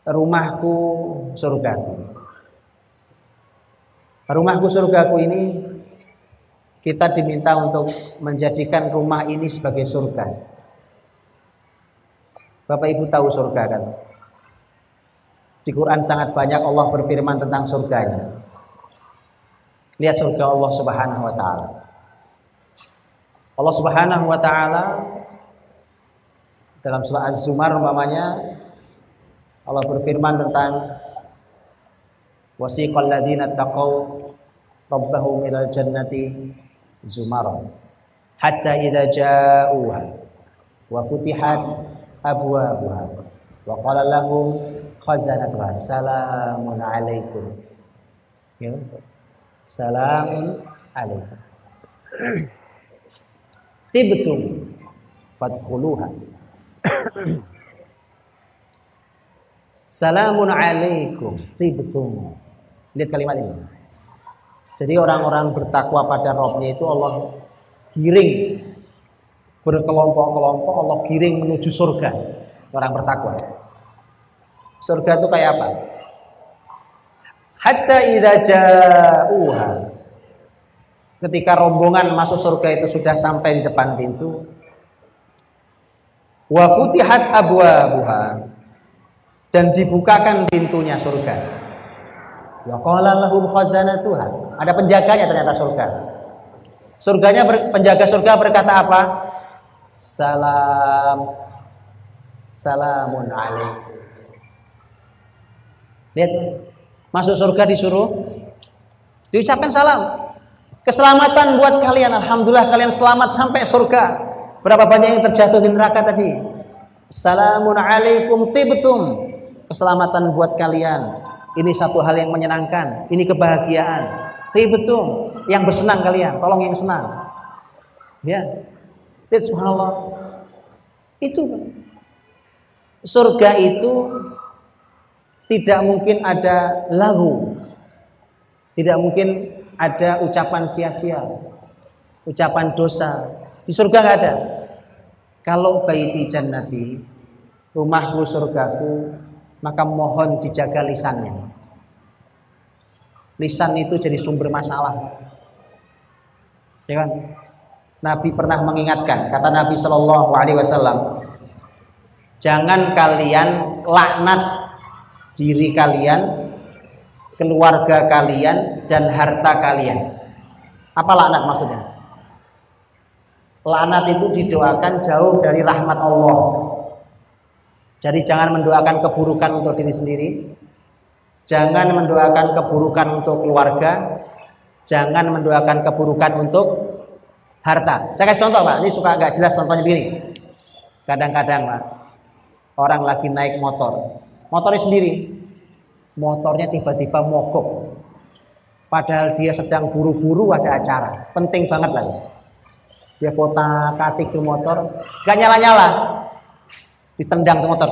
rumahku surgaku. Rumahku surgaku ini kita diminta untuk menjadikan rumah ini sebagai surga. Bapak Ibu tahu surga kan? Di Quran sangat banyak Allah berfirman tentang surganya. Lihat surga Allah Subhanahu wa taala. Allah Subhanahu wa taala dalam surah Az-Zumar umpamanya Allah berfirman tentang wasiqal ladzina taqaw rabbahum ilal jannati zumara hatta idza ja'uha wa futihat abwabuha wa qala lahum khazanatuha salamun alaikum. Ya. Salamun alaikum. Tibtum fadkhuluha. Salamun alaikum tibtum. Lihat kalimat ini. Jadi orang-orang bertakwa pada Rabbnya itu Allah giring berkelompok-kelompok, Allah giring menuju surga. Orang bertakwa. Surga itu kayak apa? Hatta idza ja'uha. Ketika rombongan masuk surga itu sudah sampai di depan pintu. Wa futihat abwabuha. Dan dibukakan pintunya surga. Wa qala lahum khazanatuha. Ada penjaganya ternyata surga. Penjaga surga berkata apa? Salamun alaikum. Lihat, masuk surga disuruh diucapkan salam. Keselamatan buat kalian. Alhamdulillah kalian selamat sampai surga. Berapa banyak yang terjatuh di neraka tadi? Salamun alaikum tibtum. Keselamatan buat kalian. Ini satu hal yang menyenangkan. Ini kebahagiaan. Tibtum. Yang bersenang kalian. Tolong yang senang. Ya. Subhanallah. Itu surga itu tidak mungkin ada lagu. Tidak mungkin ada ucapan sia-sia. Ucapan dosa. Di surga nggak ada. Kalau baiti jannati, rumahku surgaku, maka mohon dijaga lisannya. Lisan itu jadi sumber masalah. Ya kan? Nabi pernah mengingatkan, kata Nabi Shallallahu Alaihi Wasallam, jangan kalian laknat diri kalian, keluarga kalian, dan harta kalian. Apa laknat maksudnya? Laknat itu didoakan jauh dari rahmat Allah. Jadi jangan mendoakan keburukan untuk diri sendiri, jangan mendoakan keburukan untuk keluarga, jangan mendoakan keburukan untuk harta. Saya kasih contoh Pak, ini suka agak jelas contohnya begini. Kadang-kadang Pak, orang lagi naik motornya sendiri, motornya tiba-tiba mogok, padahal dia sedang buru-buru ada acara, penting banget lah. Dia kotak-katik ke motor, gak nyala-nyala, ditendang ke motor,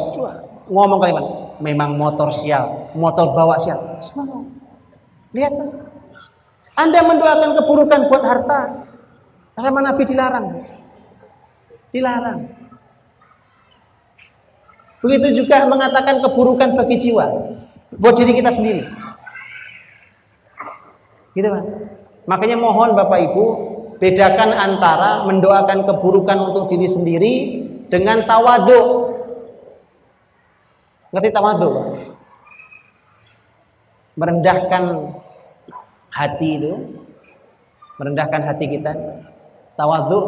ngomong kalimat, memang motor sial, motor bawa sial. Lihat, Anda mendoakan keburukan buat harta, karena Nabi dilarang. Begitu juga mengatakan keburukan bagi jiwa, buat diri kita sendiri. Gitu Pak. Makanya mohon Bapak Ibu, bedakan antara mendoakan keburukan untuk diri sendiri dengan tawadhu. Ngerti tawadhu? Merendahkan hati itu, merendahkan hati kita. Tawadhu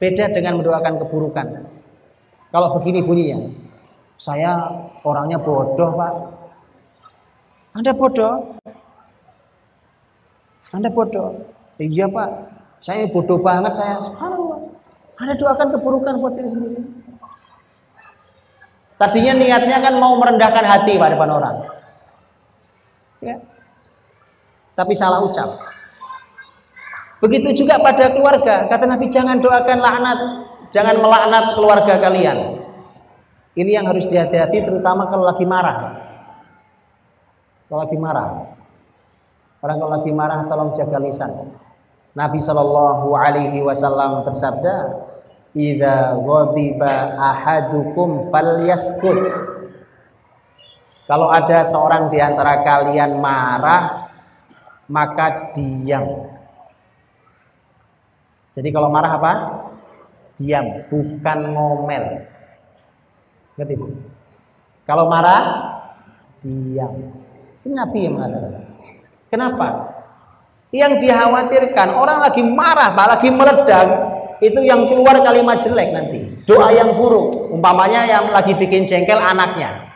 beda dengan mendoakan keburukan. Kalau begini bunyinya, saya orangnya bodoh Pak. Anda bodoh? Iya Pak, saya bodoh banget saya. Subhanallah. Anda doakan keburukan buat diri sendiri. Tadinya niatnya kan mau merendahkan hati pada depan orang. Ya. Tapi salah ucap. Begitu juga pada keluarga. Kata Nabi, jangan doakan laknat, jangan melaknat keluarga kalian. Ini yang harus dihati-hati, terutama kalau lagi marah. Kalau lagi marah, orang kalau lagi marah tolong jaga lisan. Nabi Shallallahu Alaihi Wasallam bersabda, "Idza ghadiba ahadukum falyaskut." Kalau ada seorang di antara kalian marah, maka diam. Jadi kalau marah apa? Diam, bukan ngomel. Ngerti Bu? Kalau marah, diam. Ini Nabi yang mengatakan. Kenapa? Yang dikhawatirkan orang lagi marah, lagi meledak, itu yang keluar kalimat jelek nanti. Doa yang buruk. Umpamanya yang lagi bikin jengkel anaknya.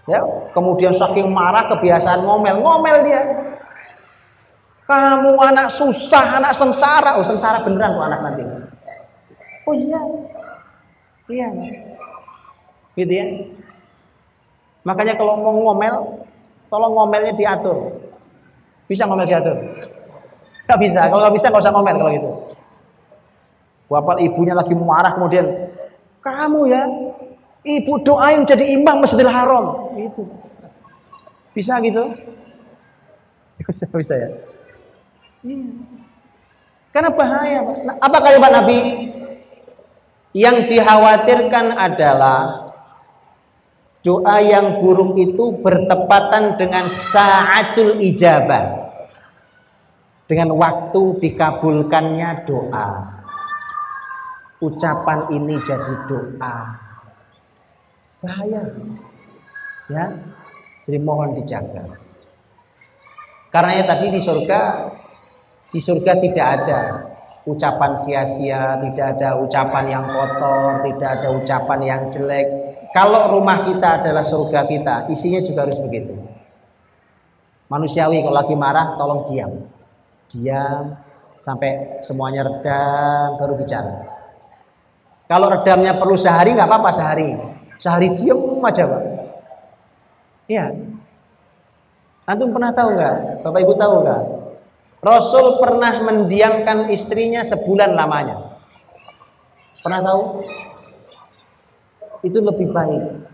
Ya, kemudian saking marah kebiasaan ngomel dia. Kamu anak susah, anak sengsara. Oh, sengsara beneran tuh anak nanti. Oh iya. Iya. Gitu ya. Makanya kalau mau ngomel, tolong ngomelnya diatur. Bisa ngomel diatur? Gak bisa. Kalau nggak bisa nggak usah ngomel kalau gitu. Bapak ibunya lagi marah kemudian, kamu ya, ibu doain jadi imam Masjidil Haram. Gitu. Bisa gitu? Bisa ya. Iya. Karena bahaya. Apa kalimat Nabi? Yang dikhawatirkan adalah doa yang buruk itu bertepatan dengan sa'atul ijabah, dengan waktu dikabulkannya doa. Ucapan ini jadi doa. Bahaya. Ya. Jadi mohon dijaga. Karena ya tadi di surga tidak ada ucapan sia-sia, tidak ada ucapan yang kotor, tidak ada ucapan yang jelek. Kalau rumah kita adalah surga kita, isinya juga harus begitu. Manusiawi kalau lagi marah, tolong diam. Diam sampai semuanya redam, baru bicara. Kalau redamnya perlu sehari, nggak apa-apa sehari. Sehari diam aja, Pak. Iya. Antum pernah tahu nggak? Bapak Ibu tahu nggak? Rasul pernah mendiamkan istrinya sebulan lamanya. Pernah tahu? Itu lebih baik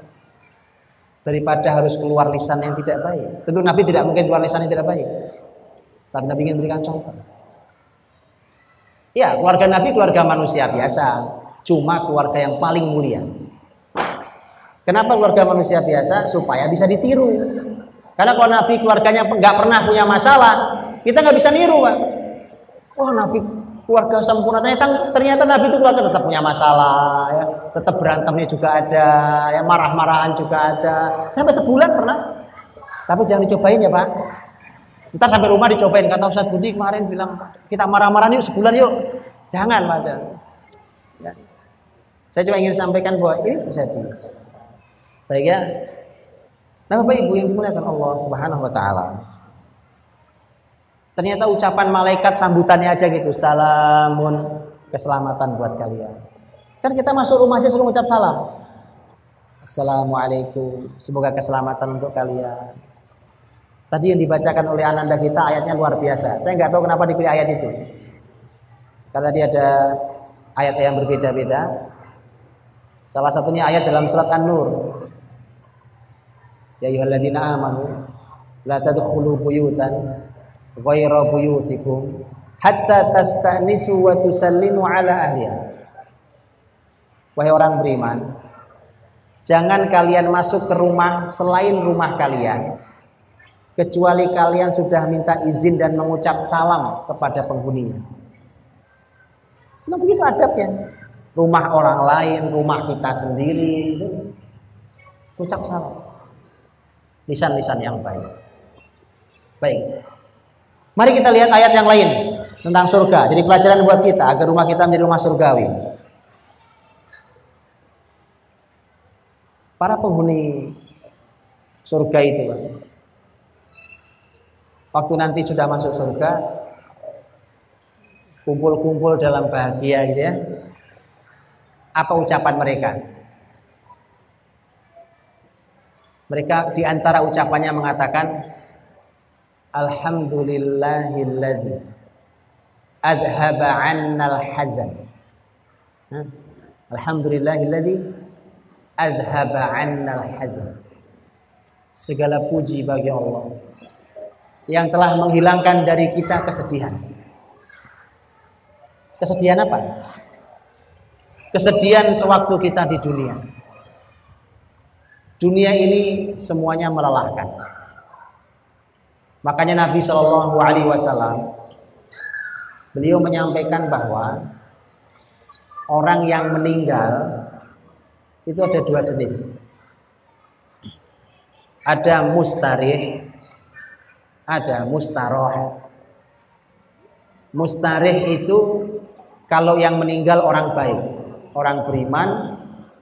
daripada harus keluar lisan yang tidak baik. Tentu Nabi tidak mungkin keluar lisan yang tidak baik, tapi Nabi ingin berikan contoh. Ya, keluarga Nabi keluarga manusia biasa, cuma keluarga yang paling mulia. Kenapa keluarga manusia biasa? Supaya bisa ditiru. Karena kalau Nabi keluarganya nggak pernah punya masalah, kita nggak bisa niru, Pak. Oh, Nabi keluarga sempurna, ternyata Nabi itu keluarga tetap punya masalah, ya, tetap berantemnya juga ada, ya, marah-marahan juga ada, sampai sebulan pernah. Tapi jangan dicobain ya, Pak. Ntar sampai rumah dicobain. Kata Ustaz Budi kemarin bilang kita marah-marahan yuk sebulan yuk. Jangan, Pak. Ya. Saya cuma ingin sampaikan bahwa ini terjadi. Baik ya. Nah, Bapak Ibu yang dimuliakan Allah Subhanahu Wa Taala. Ternyata ucapan malaikat sambutannya aja gitu, salamun, keselamatan buat kalian. Kan kita masuk rumah aja suruh ucap salam. Assalamualaikum, semoga keselamatan untuk kalian. Tadi yang dibacakan oleh ananda kita ayatnya luar biasa. Saya nggak tahu kenapa dipilih ayat itu. Karena tadi ada ayat yang berbeda-beda. Salah satunya ayat dalam surat An-Nur. Ya ayyuhalladzina amanu la tadkhulu buyutan ghayra buyutikum hatta tasta'nisu wa tusallimu ala ahliha. Wahai orang beriman, jangan kalian masuk ke rumah selain rumah kalian kecuali kalian sudah minta izin dan mengucap salam kepada penghuninya. Nah, begitu adabnya. Rumah orang lain, rumah kita sendiri, ucap salam. Lisan-lisan yang baik. Baik. Mari kita lihat ayat yang lain tentang surga. Jadi pelajaran buat kita agar rumah kita menjadi rumah surgawi. Para penghuni surga itu, waktu nanti sudah masuk surga, kumpul-kumpul dalam bahagia gitu ya. Apa ucapan mereka? Mereka diantara ucapannya mengatakan Alhamdulillahilladzi adhaba 'annal hazan. Alhamdulillahilladzi adhaba 'annal hazan. Segala puji bagi Allah yang telah menghilangkan dari kita kesedihan. Kesedihan apa? Kesedihan sewaktu kita di dunia. Dunia ini semuanya melelahkan. Makanya Nabi Shallallahu Alaihi Wasallam beliau menyampaikan bahwa orang yang meninggal itu ada dua jenis. Ada mustarih, ada mustaroh. Mustarih itu kalau yang meninggal orang baik, orang beriman,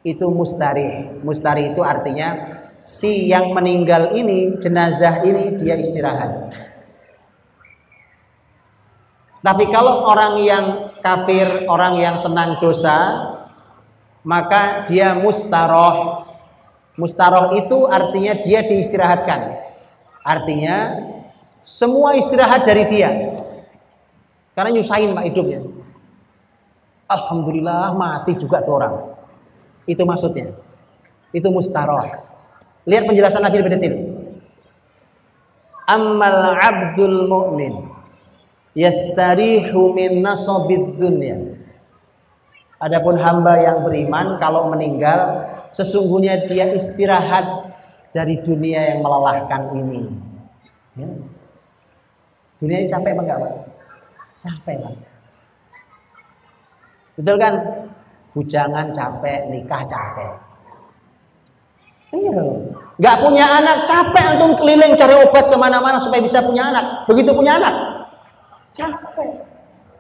itu mustarih. Mustarih itu artinya si yang meninggal ini, jenazah ini dia istirahat. Tapi kalau orang yang kafir, orang yang senang dosa, maka dia mustaroh. Mustaroh itu artinya dia diistirahatkan. Artinya semua istirahat dari dia. Karena nyusahin Pak hidupnya. Alhamdulillah mati juga tuh orang. Itu maksudnya. Itu mustaroh. Lihat penjelasan Nabi lebih detail. Ammal abdul mu'min yastarihu min nasabid dunya. Adapun hamba yang beriman kalau meninggal sesungguhnya dia istirahat dari dunia yang melelahkan ini. Ya. Dunia ini capek apa enggak, Pak? Capek, Pak. Betul kan? Bujangan capek, nikah capek. Iya. Nggak punya anak capek untuk keliling cari obat kemana-mana supaya bisa punya anak. Begitu punya anak capek.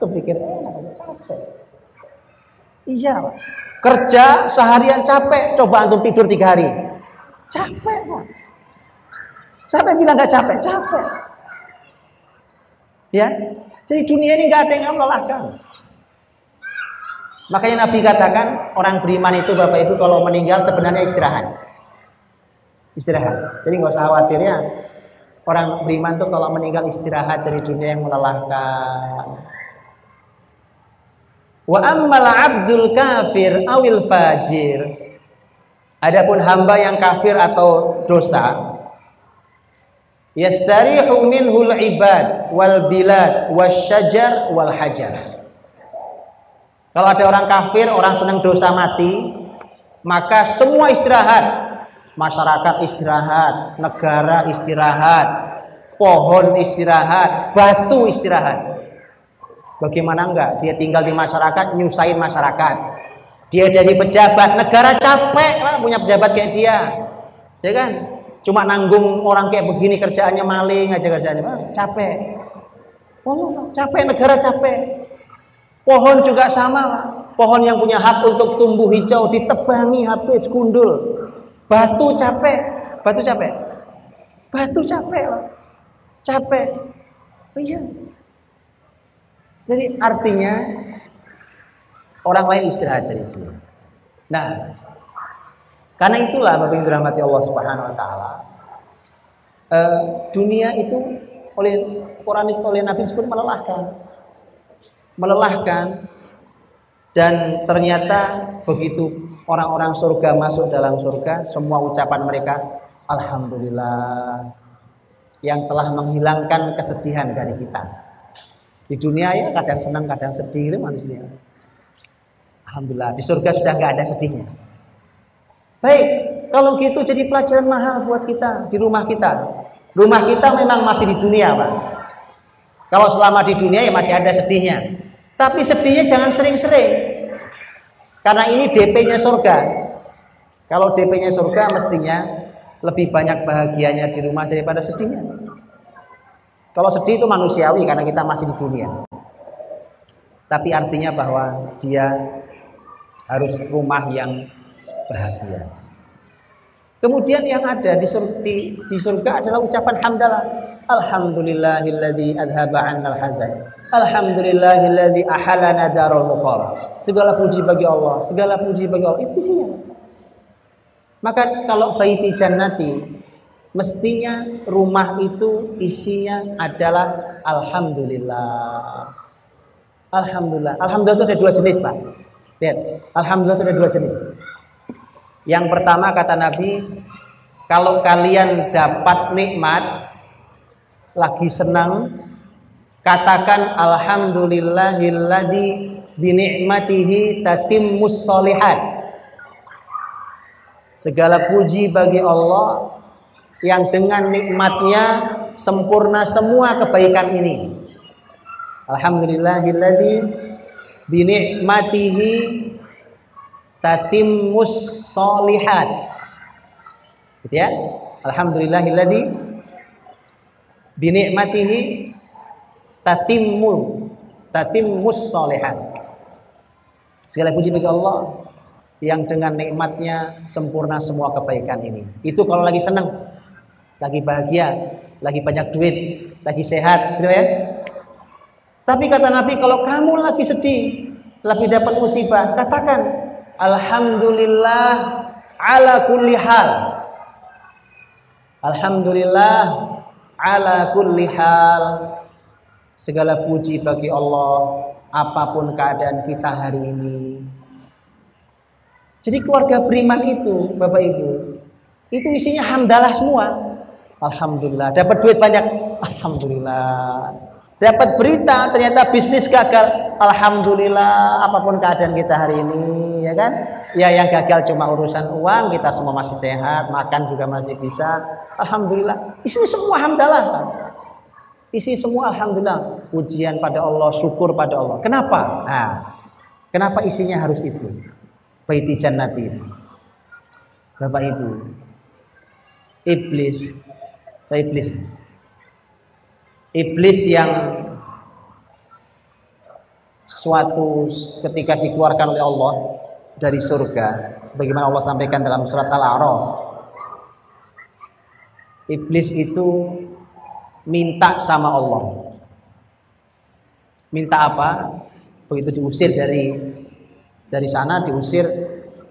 Tuh pikir capek. Iya, Pak. Kerja seharian capek, coba antum tidur 3 hari. Capek, Pak. Siapa yang bilang nggak capek? Capek. Ya. Jadi dunia ini nggak ada yang melelahkan. Makanya Nabi katakan orang beriman itu Bapak Ibu kalau meninggal sebenarnya istirahat. Istirahat. Jadi nggak usah khawatir ya. Orang beriman itu kalau meninggal istirahat dari dunia yang melelahkan. Wa ammal abdul kafir awil fajir. Adapun hamba yang kafir atau dosa, yastarihu minhul ibad wal bilad wasyajar wal hajar. Kalau ada orang kafir, orang senang dosa mati, maka semua istirahat. Masyarakat istirahat, negara istirahat, pohon istirahat, batu istirahat. Bagaimana enggak? Dia tinggal di masyarakat, nyusahin masyarakat. Dia jadi pejabat, negara capek lah punya pejabat kayak dia. Ya kan? Cuma nanggung orang kayak begini kerjaannya maling aja kerjaannya. Capek. Oh, capek, negara capek. Pohon juga sama. Pohon yang punya hak untuk tumbuh hijau ditebangi habis gundul. Batu capek. Batu capek. Batu capek. Capek. Oh, iya. Jadi artinya orang lain istirahat dari sini. Nah, karena itulah Bapak Ibu dirahmati Allah Subhanahu wa taala. Dunia itu oleh Nabi disebut melelahkan. Melelahkan, dan ternyata begitu orang-orang surga masuk dalam surga, semua ucapan mereka alhamdulillah yang telah menghilangkan kesedihan dari kita. Di dunia ya kadang senang kadang sedih itu manusia. Alhamdulillah di surga sudah nggak ada sedihnya. Baik, kalau gitu jadi pelajaran mahal buat kita di rumah kita. Rumah kita memang masih di dunia, Pak. Kalau selama di dunia ya masih ada sedihnya. Tapi sedihnya jangan sering-sering. Karena ini DP-nya surga. Kalau DP-nya surga mestinya lebih banyak bahagianya di rumah daripada sedihnya. Kalau sedih itu manusiawi karena kita masih di dunia. Tapi artinya bahwa dia harus rumah yang bahagia. Kemudian yang ada di surga adalah ucapan hamdalah. Alhamdulillahilladzi adhaba 'annal hazan. Alhamdulillahilladzi ahalana darul muqam. Segala puji bagi Allah, segala puji bagi Allah. Itu isinya. Maka kalau baiti jannati, mestinya rumah itu isinya adalah alhamdulillah. Alhamdulillah. Alhamdulillah itu ada 2 jenis, Pak. Lihat, alhamdulillah itu ada 2 jenis. Yang pertama kata Nabi, kalau kalian dapat nikmat, lagi senang, katakan alhamdulillahilladzi bi ni'matihi tatimmus sholihat. Segala puji bagi Allah yang dengan nikmatnya sempurna semua kebaikan ini. Alhamdulillahilladzi bi ni'matihi tatimmus sholihat. Gitu ya. Alhamdulillahilladzi bi ni'matihi tatimmus sholihat. Segala puji bagi Allah yang dengan nikmatnya sempurna semua kebaikan ini. Itu kalau lagi senang, lagi bahagia, lagi banyak duit, lagi sehat, gitu ya. Tapi kata Nabi, kalau kamu lagi sedih, lagi dapat musibah, katakan alhamdulillah ala kulli hal. Alhamdulillah ala kulli hal. Segala puji bagi Allah apapun keadaan kita hari ini. Jadi keluarga beriman itu, Bapak Ibu, itu isinya hamdalah semua. Alhamdulillah, dapat duit banyak, alhamdulillah. Dapat berita ternyata bisnis gagal, alhamdulillah. Apapun keadaan kita hari ini, ya kan? Ya yang gagal cuma urusan uang, kita semua masih sehat, makan juga masih bisa, alhamdulillah. Isi semua hamdalah. Isi semua alhamdulillah, pujian pada Allah, syukur pada Allah. Kenapa? Nah, kenapa isinya harus itu? Baiti jannati. Bapak Ibu, Iblis yang suatu ketika dikeluarkan oleh Allah dari surga, sebagaimana Allah sampaikan dalam surat Al-A'raf, Iblis itu minta sama Allah. Minta apa? Begitu diusir dari sana, diusir,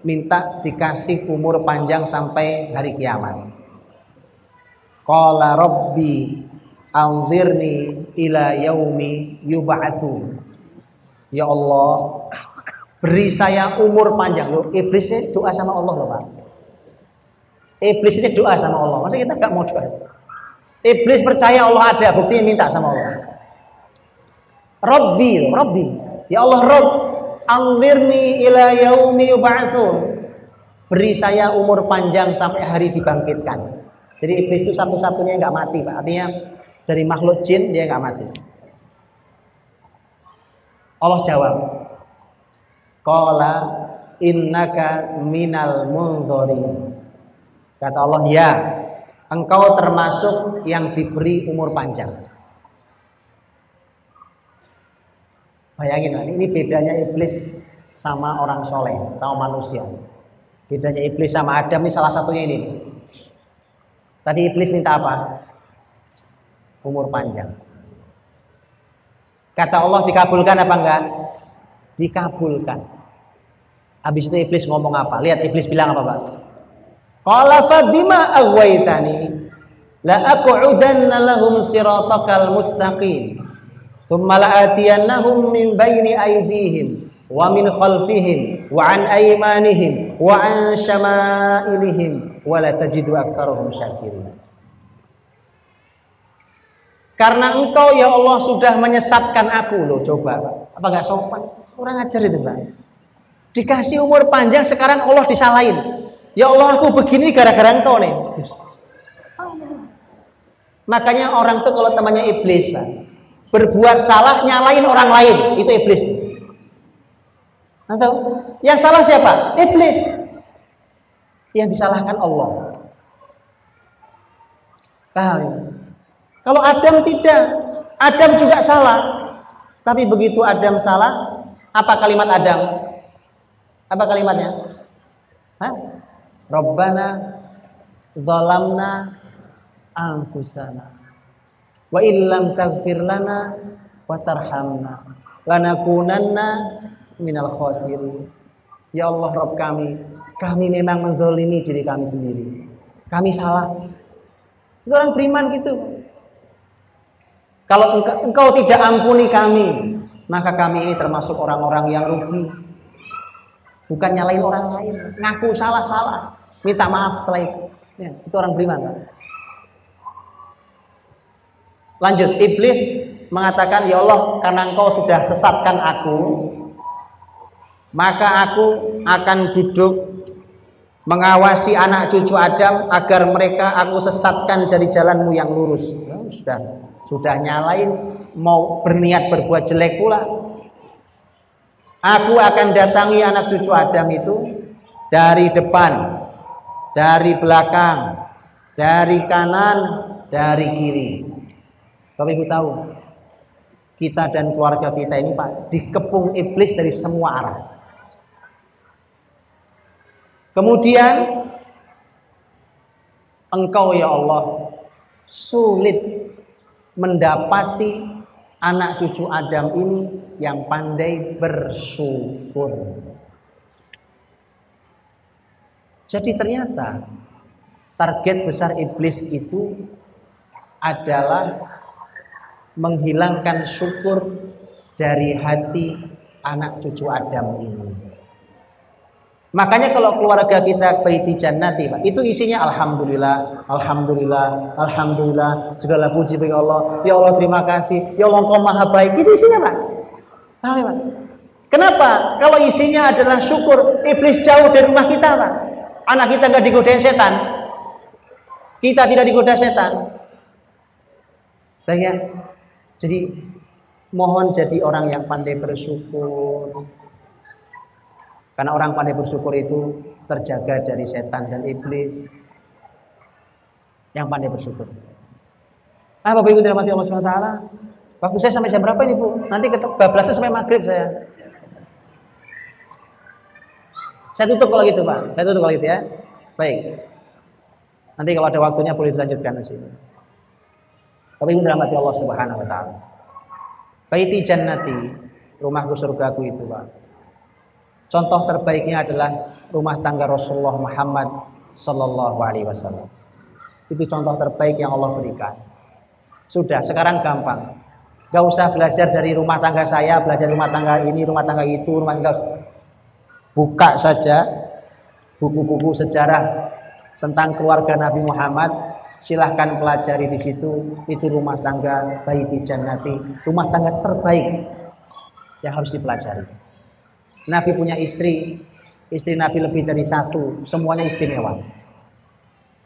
minta dikasih umur panjang sampai hari kiamat. Qala rabbi anzirni ila yaumi yub'atsun. Ya Allah, beri saya umur panjang. Loh, iblisnya doa sama Allah loh, Pak. Iblisnya doa sama Allah. Masa kita enggak mau doa? Iblis percaya Allah ada, buktinya minta sama Allah. Rabbi, ya Allah Rabb, anzirni ila yaumi yub'atsun. Beri saya umur panjang sampai hari dibangkitkan. Jadi iblis itu satu-satunya yang enggak mati, Pak. Artinya dari makhluk jin dia enggak mati. Allah jawab, qala innaka minal mundzirin. Kata Allah, ya, engkau termasuk yang diberi umur panjang. Bayangin, ini bedanya iblis sama orang soleh, sama manusia. Bedanya iblis sama Adam ini salah satunya ini. Tadi iblis minta apa? Umur panjang. Kata Allah dikabulkan apa enggak? Dikabulkan. Habis itu iblis ngomong apa? Lihat iblis bilang apa, Pak? Qala fa bima aghwaytani la aq'udanna lahum siratakal mustaqim thumma la'atiyannahum min bayni aydihim wa min khalfihim wa an aymanihim wa an syama'ilihim wa la tajidu aktsarahum syakirin. Karena engkau ya Allah sudah menyesatkan aku loh, coba apa enggak sopan? Kurang ajar itu, Pak. Dikasih umur panjang sekarang Allah disalahin. Ya Allah, aku begini gara-gara engkau nih. Makanya orang tuh kalau temannya iblis, Pak, berbuat salah nyalain orang lain, itu iblis. Atau yang salah siapa? Iblis. Yang disalahkan Allah. Paham ya? Kalau Adam tidak, Adam juga salah. Tapi begitu Adam salah, apa kalimat Adam? Apa kalimatnya? Hah? Rabbana zalamna anfusana wa illam taghfir lana wa tarhamna lanakunanna minal khasirin. Ya Allah Rabb kami memang menzalimi diri kami sendiri. Kami salah. Itu orang beriman gitu. Kalau engkau tidak ampuni kami, maka kami ini termasuk orang-orang yang rugi. Bukan nyalain orang lain, ngaku salah-salah, minta maaf setelah itu. Ya, itu orang beriman. Lanjut, iblis mengatakan, ya Allah, karena engkau sudah sesatkan aku, maka aku akan duduk mengawasi anak cucu Adam agar mereka aku sesatkan dari jalanmu yang lurus. Ya, sudah nyalain, mau berniat berbuat jelek pula. Aku akan datangi anak cucu Adam itu dari depan, dari belakang, dari kanan, dari kiri. Bapak Ibu tahu, kita dan keluarga kita ini, Pak, dikepung iblis dari semua arah. Kemudian Engkau ya Allah sulit mendapati anak cucu Adam ini yang pandai bersyukur. Jadi ternyata target besar iblis itu adalah menghilangkan syukur dari hati anak cucu Adam ini. Makanya kalau keluarga kita baiti jannati, Pak, itu isinya alhamdulillah, alhamdulillah, alhamdulillah, segala puji bagi Allah. Ya Allah terima kasih, ya Allah Engkau Maha baik. Itu isinya, Pak. Paham ya, Pak? Kenapa? Kalau isinya adalah syukur, iblis jauh dari rumah kita, Pak. Anak kita nggak digodain setan, kita tidak digoda setan. Baik. Jadi mohon jadi orang yang pandai bersyukur. Karena orang pandai bersyukur itu terjaga dari setan dan iblis. Yang pandai bersyukur. Bapak Ibu dirahmati Allah SWT. Waktu saya sampai jam berapa ini Bu? Nanti bablasnya sampai maghrib saya. Saya tutup kalau gitu Pak. Saya tutup kalau gitu ya. Baik. Nanti kalau ada waktunya boleh dilanjutkan di sini. Bapak Ibu dirahmati Allah Subhanahu Wa Taala. Baiti jannati, rumahku surgaku itu Pak. Contoh terbaiknya adalah rumah tangga Rasulullah Muhammad Sallallahu Alaihi Wasallam. Itu contoh terbaik yang Allah berikan. Sudah, sekarang gampang. Gak usah belajar dari rumah tangga saya, belajar rumah tangga ini, rumah tangga itu, rumah tangga. Buka saja buku-buku sejarah tentang keluarga Nabi Muhammad. Silahkan pelajari di situ. Itu rumah tangga Baiti Jannati, rumah tangga terbaik yang harus dipelajari. Nabi punya istri Nabi lebih dari satu, semuanya istimewa.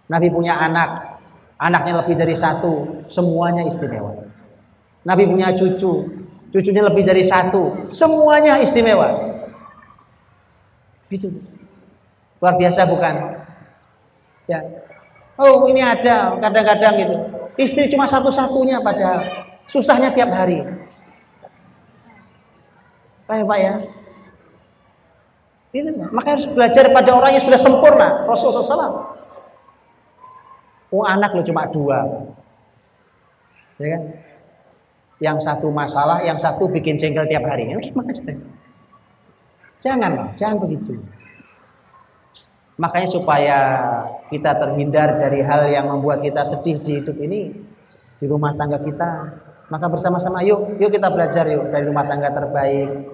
Nabi punya anak, anaknya lebih dari satu, semuanya istimewa. Nabi punya cucunya lebih dari satu, semuanya istimewa. Gitu. Luar biasa bukan? Ya. Oh ini ada kadang-kadang gitu. Istri cuma satu-satunya padahal susahnya tiap hari. Pak ya. Itu, maka harus belajar pada orang yang sudah sempurna. Rasulullah SAW. Oh anak lo cuma 2, ya kan? Yang satu masalah, yang satu bikin jengkel tiap hari. Jangan begitu. Makanya supaya kita terhindar dari hal yang membuat kita sedih di hidup ini, di rumah tangga kita, maka bersama-sama yuk kita belajar yuk dari rumah tangga terbaik.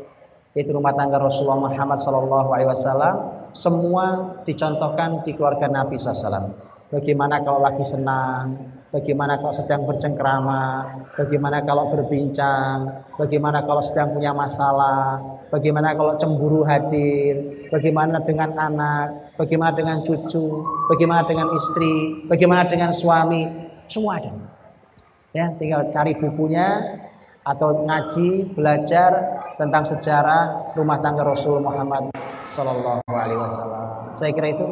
Itu rumah tangga Rasulullah Muhammad SAW. Semua dicontohkan di keluarga Nabi SAW. Bagaimana kalau lagi senang, bagaimana kalau sedang bercengkrama, bagaimana kalau berbincang, bagaimana kalau sedang punya masalah, bagaimana kalau cemburu hadir, bagaimana dengan anak, bagaimana dengan cucu, bagaimana dengan istri, bagaimana dengan suami, semua ada. Ya, tinggal cari bukunya atau ngaji, belajar tentang sejarah rumah tangga Rasul Muhammad Sallallahu Alaihi Wasallam. Saya kira itu.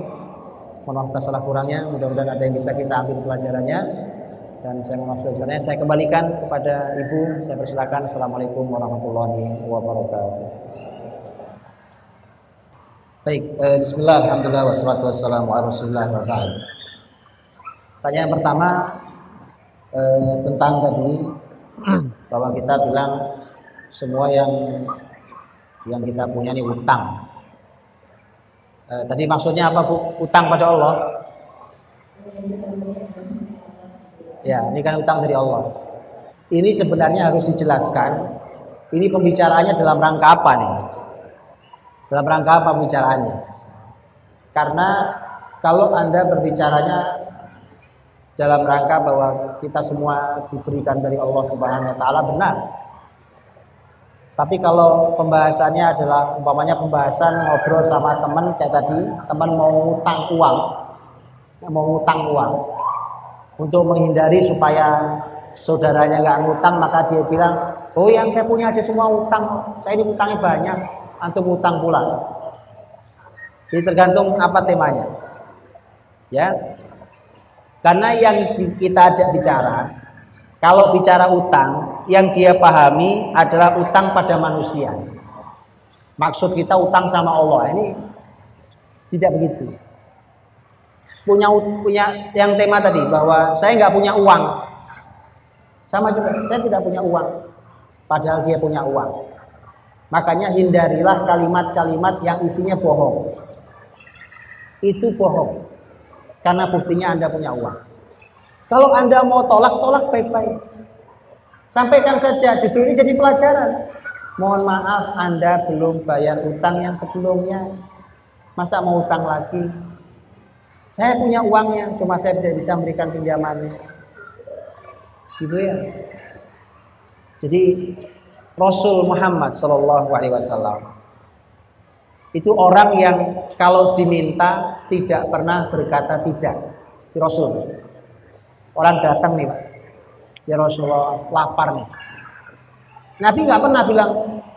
Mohon maaf atas salah kurangnya. Mudah-mudahan ada yang bisa kita ambil pelajarannya. Dan saya mohon maaf sebesarnya. Saya kembalikan kepada Ibu. Saya persilakan. Assalamualaikum warahmatullahi wabarakatuh. Baik. Bismillah. Alhamdulillah. Wassalatu wassalamu ala Rasulillah wa ba'd. Pertanyaan pertama tentang tadi bahwa kita bilang semua yang kita punya ini utang. Tadi maksudnya apa Bu? Utang pada Allah? Ya, ini kan utang dari Allah. Ini sebenarnya harus dijelaskan. Ini pembicaraannya dalam rangka apa nih? Dalam rangka apa pembicaraannya? Karena kalau Anda berbicaranya dalam rangka bahwa kita semua diberikan dari Allah Subhanahu wa taala, benar. Tapi kalau pembahasannya adalah umpamanya pembahasan ngobrol sama teman kayak tadi, teman mau ngutang uang untuk menghindari supaya saudaranya nggak ngutang, maka dia bilang, oh yang saya punya aja semua utang, saya ini utangnya banyak, antum utang pula. Jadi tergantung apa temanya, ya. Karena yang kita ajak bicara, kalau bicara utang, yang dia pahami adalah utang pada manusia. Maksud kita utang sama Allah. Ini Tidak begitu. Punya yang tema tadi bahwa saya nggak punya uang, sama juga saya tidak punya uang, padahal dia punya uang. Makanya hindarilah kalimat-kalimat yang isinya bohong. Itu bohong, karena buktinya Anda punya uang. Kalau Anda mau tolak baik-baik, sampaikan saja. Justru ini jadi pelajaran. Mohon maaf, Anda belum bayar utang yang sebelumnya, masa mau utang lagi? Saya punya uangnya, cuma saya tidak bisa memberikan pinjamannya. Gitu ya. Jadi Rasul Muhammad SAW itu orang yang kalau diminta tidak pernah berkata tidak. Rasul. Orang datang nih, Pak. Ya Rasulullah, lapar nih. Nabi nggak pernah bilang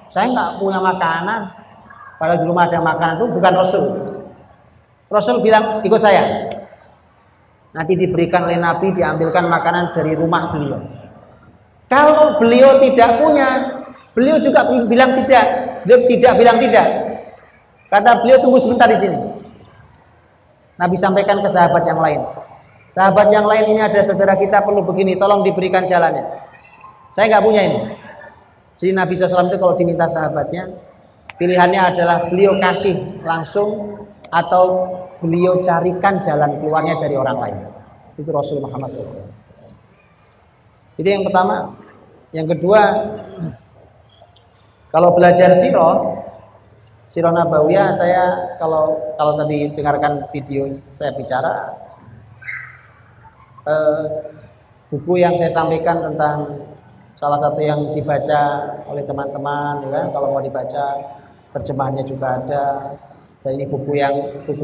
saya nggak punya makanan. Padahal di rumah ada makanan, itu bukan Rasul. Rasul bilang ikut saya. Nanti diberikan oleh Nabi, diambilkan makanan dari rumah beliau. Kalau beliau tidak punya, beliau juga bilang tidak. Beliau tidak bilang tidak. Kata beliau, tunggu sebentar di sini. Nabi sampaikan ke sahabat yang lain. Sahabat yang lain, ini ada saudara kita perlu begini, tolong diberikan jalannya. Saya nggak punya ini. Jadi Nabi SAW itu kalau diminta sahabatnya, pilihannya adalah beliau kasih langsung atau beliau carikan jalan keluarnya dari orang lain. Itu Rasul Muhammad SAW. Itu yang pertama. Yang kedua, kalau belajar sirah nabawiyah, saya kalau tadi dengarkan video saya bicara, buku yang saya sampaikan tentang salah satu yang dibaca oleh teman-teman, ya, kalau mau dibaca terjemahannya juga ada. Dan ini buku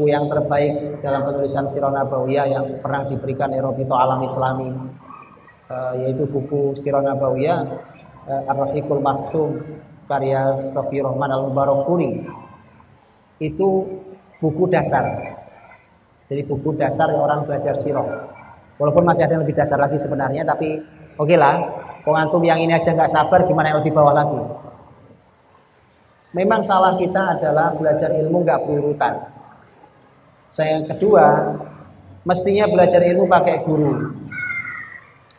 yang terbaik dalam penulisan sirah nabawiyah yang pernah diberikan Rabithah Alam Islami, yaitu buku sirah nabawiyah Ar-Rahiqul Maktum karya Safi Rahman Al-Mubarakfuri. Itu buku dasar. Jadi buku dasar yang orang belajar sirah. Walaupun masih ada yang lebih dasar lagi sebenarnya, tapi oke lah. Kok antum yang ini aja nggak sabar, gimana yang lebih bawah lagi? Memang salah kita adalah belajar ilmu nggak berurutan. Yang kedua, mestinya belajar ilmu pakai guru.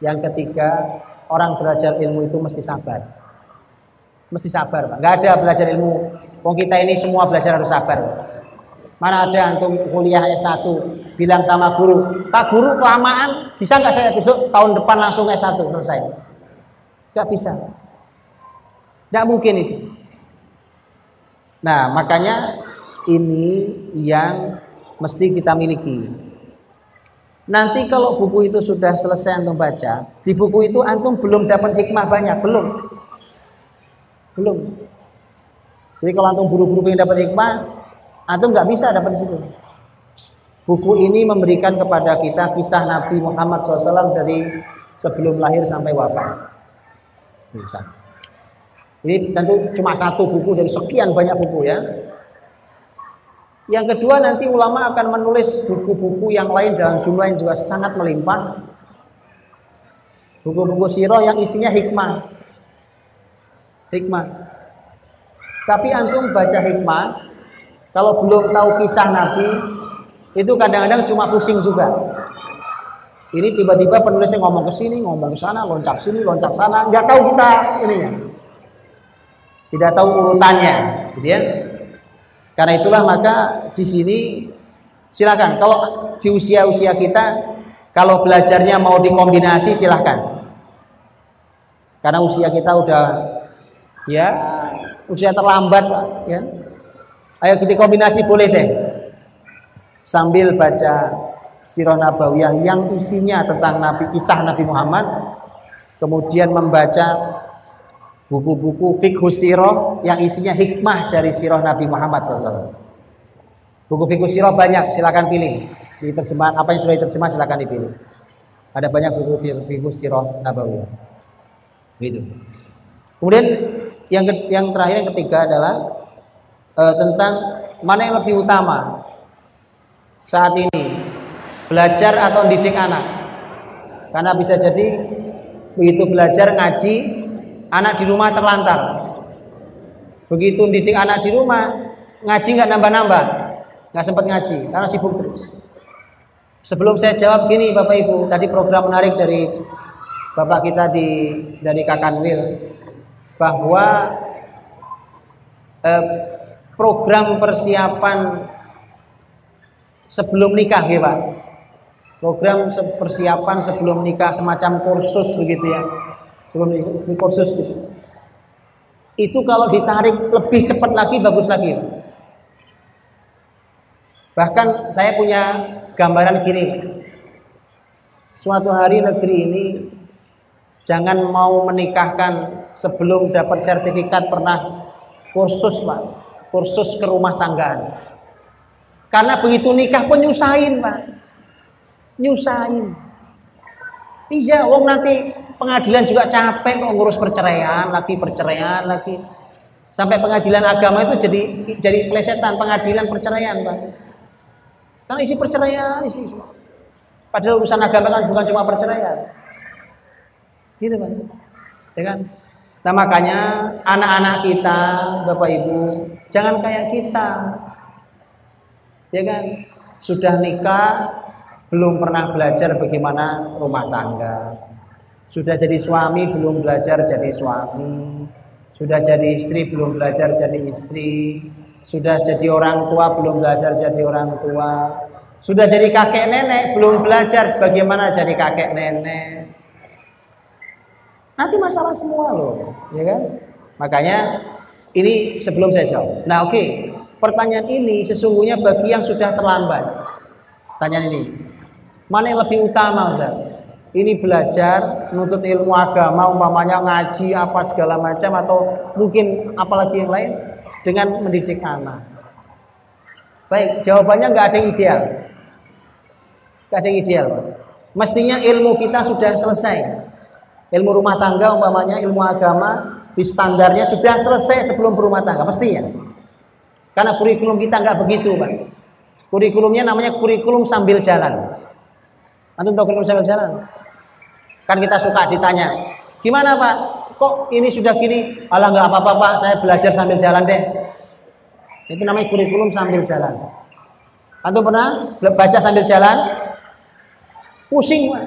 Yang ketiga, orang belajar ilmu itu mesti sabar. Mesti sabar, Pak. Nggak ada belajar ilmu. Wong kita ini semua belajar harus sabar. Mana ada antum kuliah S1 bilang sama guru, Pak Guru kelamaan, bisa nggak saya besok tahun depan langsung S1 selesai? Nggak bisa. Nggak mungkin itu. Nah, makanya ini yang mesti kita miliki. Nanti kalau buku itu sudah selesai antum baca, di buku itu antum belum dapat hikmah banyak, belum. Jadi kalau antum buru-buru pengen dapat hikmah, antum nggak bisa dapat di situ. Buku ini memberikan kepada kita kisah Nabi Muhammad SAW dari sebelum lahir sampai wafat. Bisa. Ini tentu cuma satu buku dari sekian banyak buku ya. Yang kedua, nanti ulama akan menulis buku-buku yang lain dalam jumlah yang juga sangat melimpah. Buku-buku sirah yang isinya hikmah. Tapi antum baca hikmah, kalau belum tahu kisah Nabi, itu kadang-kadang cuma pusing juga. Ini tiba-tiba penulisnya ngomong ke sini, ngomong ke sana, loncat sini, loncat sana, nggak tahu kita ininya. Tidak tahu urutannya, gitu ya. Karena itulah maka di sini silakan kalau di usia-usia kita kalau belajarnya mau dikombinasi silakan. Karena usia kita udah ya usia terlambat, ya. Ayo kita kombinasi boleh deh. Sambil baca sirah nabawiyah yang isinya tentang Nabi, kisah Nabi Muhammad, kemudian membaca buku-buku fikih sirah yang isinya hikmah dari sirah Nabi Muhammad SAW. Buku fikih sirah banyak, silakan pilih. Di terjemahan apa yang sudah diterjemah silakan dipilih. Ada banyak buku fikih sirah nabawiyah. Gitu. Kemudian yang terakhir, yang ketiga adalah tentang mana yang lebih utama saat ini, belajar atau didik anak. Karena bisa jadi begitu belajar ngaji, anak di rumah terlantar. Begitu didik anak di rumah, ngaji nggak nambah-nambah. nggak sempat ngaji karena sibuk terus. Sebelum saya jawab gini Bapak Ibu, tadi program menarik dari Bapak kita dari Kakanwil bahwa program persiapan sebelum nikah ya Pak. Program persiapan sebelum nikah semacam kursus begitu ya. Sebelum kursus itu kalau ditarik lebih cepat lagi bagus lagi. Bahkan saya punya gambaran gini. Suatu hari negeri ini jangan mau menikahkan sebelum dapat sertifikat pernah kursus Pak. Kursus ke rumah tanggaan. Karena begitu nikah pun nyusahin Pak. Nyusahin. Iya, wong nanti pengadilan juga capek kok ngurus perceraian lagi. Sampai pengadilan agama itu jadi plesetan pengadilan perceraian, Pak. Kan isi perceraian, isi. Padahal urusan agama kan bukan cuma perceraian. Gitu, Pak. Ya kan? Nah, makanya anak-anak kita, Bapak Ibu, jangan kayak kita. Ya kan? Sudah nikah belum pernah belajar bagaimana rumah tangga. Sudah jadi suami belum belajar jadi suami. Sudah jadi istri belum belajar jadi istri. Sudah jadi orang tua belum belajar jadi orang tua. Sudah jadi kakek nenek belum belajar bagaimana jadi kakek nenek. Nanti masalah semua loh, ya kan? Makanya ini sebelum saya jawab. Nah, oke. Pertanyaan ini sesungguhnya bagi yang sudah terlambat. Pertanyaan ini. Mana yang lebih utama, Ustaz? Ini belajar, menuntut ilmu agama, umpamanya ngaji apa segala macam, atau mungkin apalagi yang lain dengan mendidik anak. Baik, jawabannya nggak ada yang ideal. Nggak ada yang ideal. Mestinya ilmu kita sudah selesai. Ilmu rumah tangga, umpamanya ilmu agama, di standarnya sudah selesai sebelum berumah tangga, mestinya. Karena kurikulum kita nggak begitu, Pak. Kurikulumnya namanya kurikulum sambil jalan. Antum tahu kurikulum sambil jalan? Kan kita suka ditanya, gimana Pak? Kok ini sudah gini? Alah nggak apa-apa Pak, saya belajar sambil jalan deh. Itu namanya kurikulum sambil jalan. Antum pernah baca sambil jalan? Pusing Pak.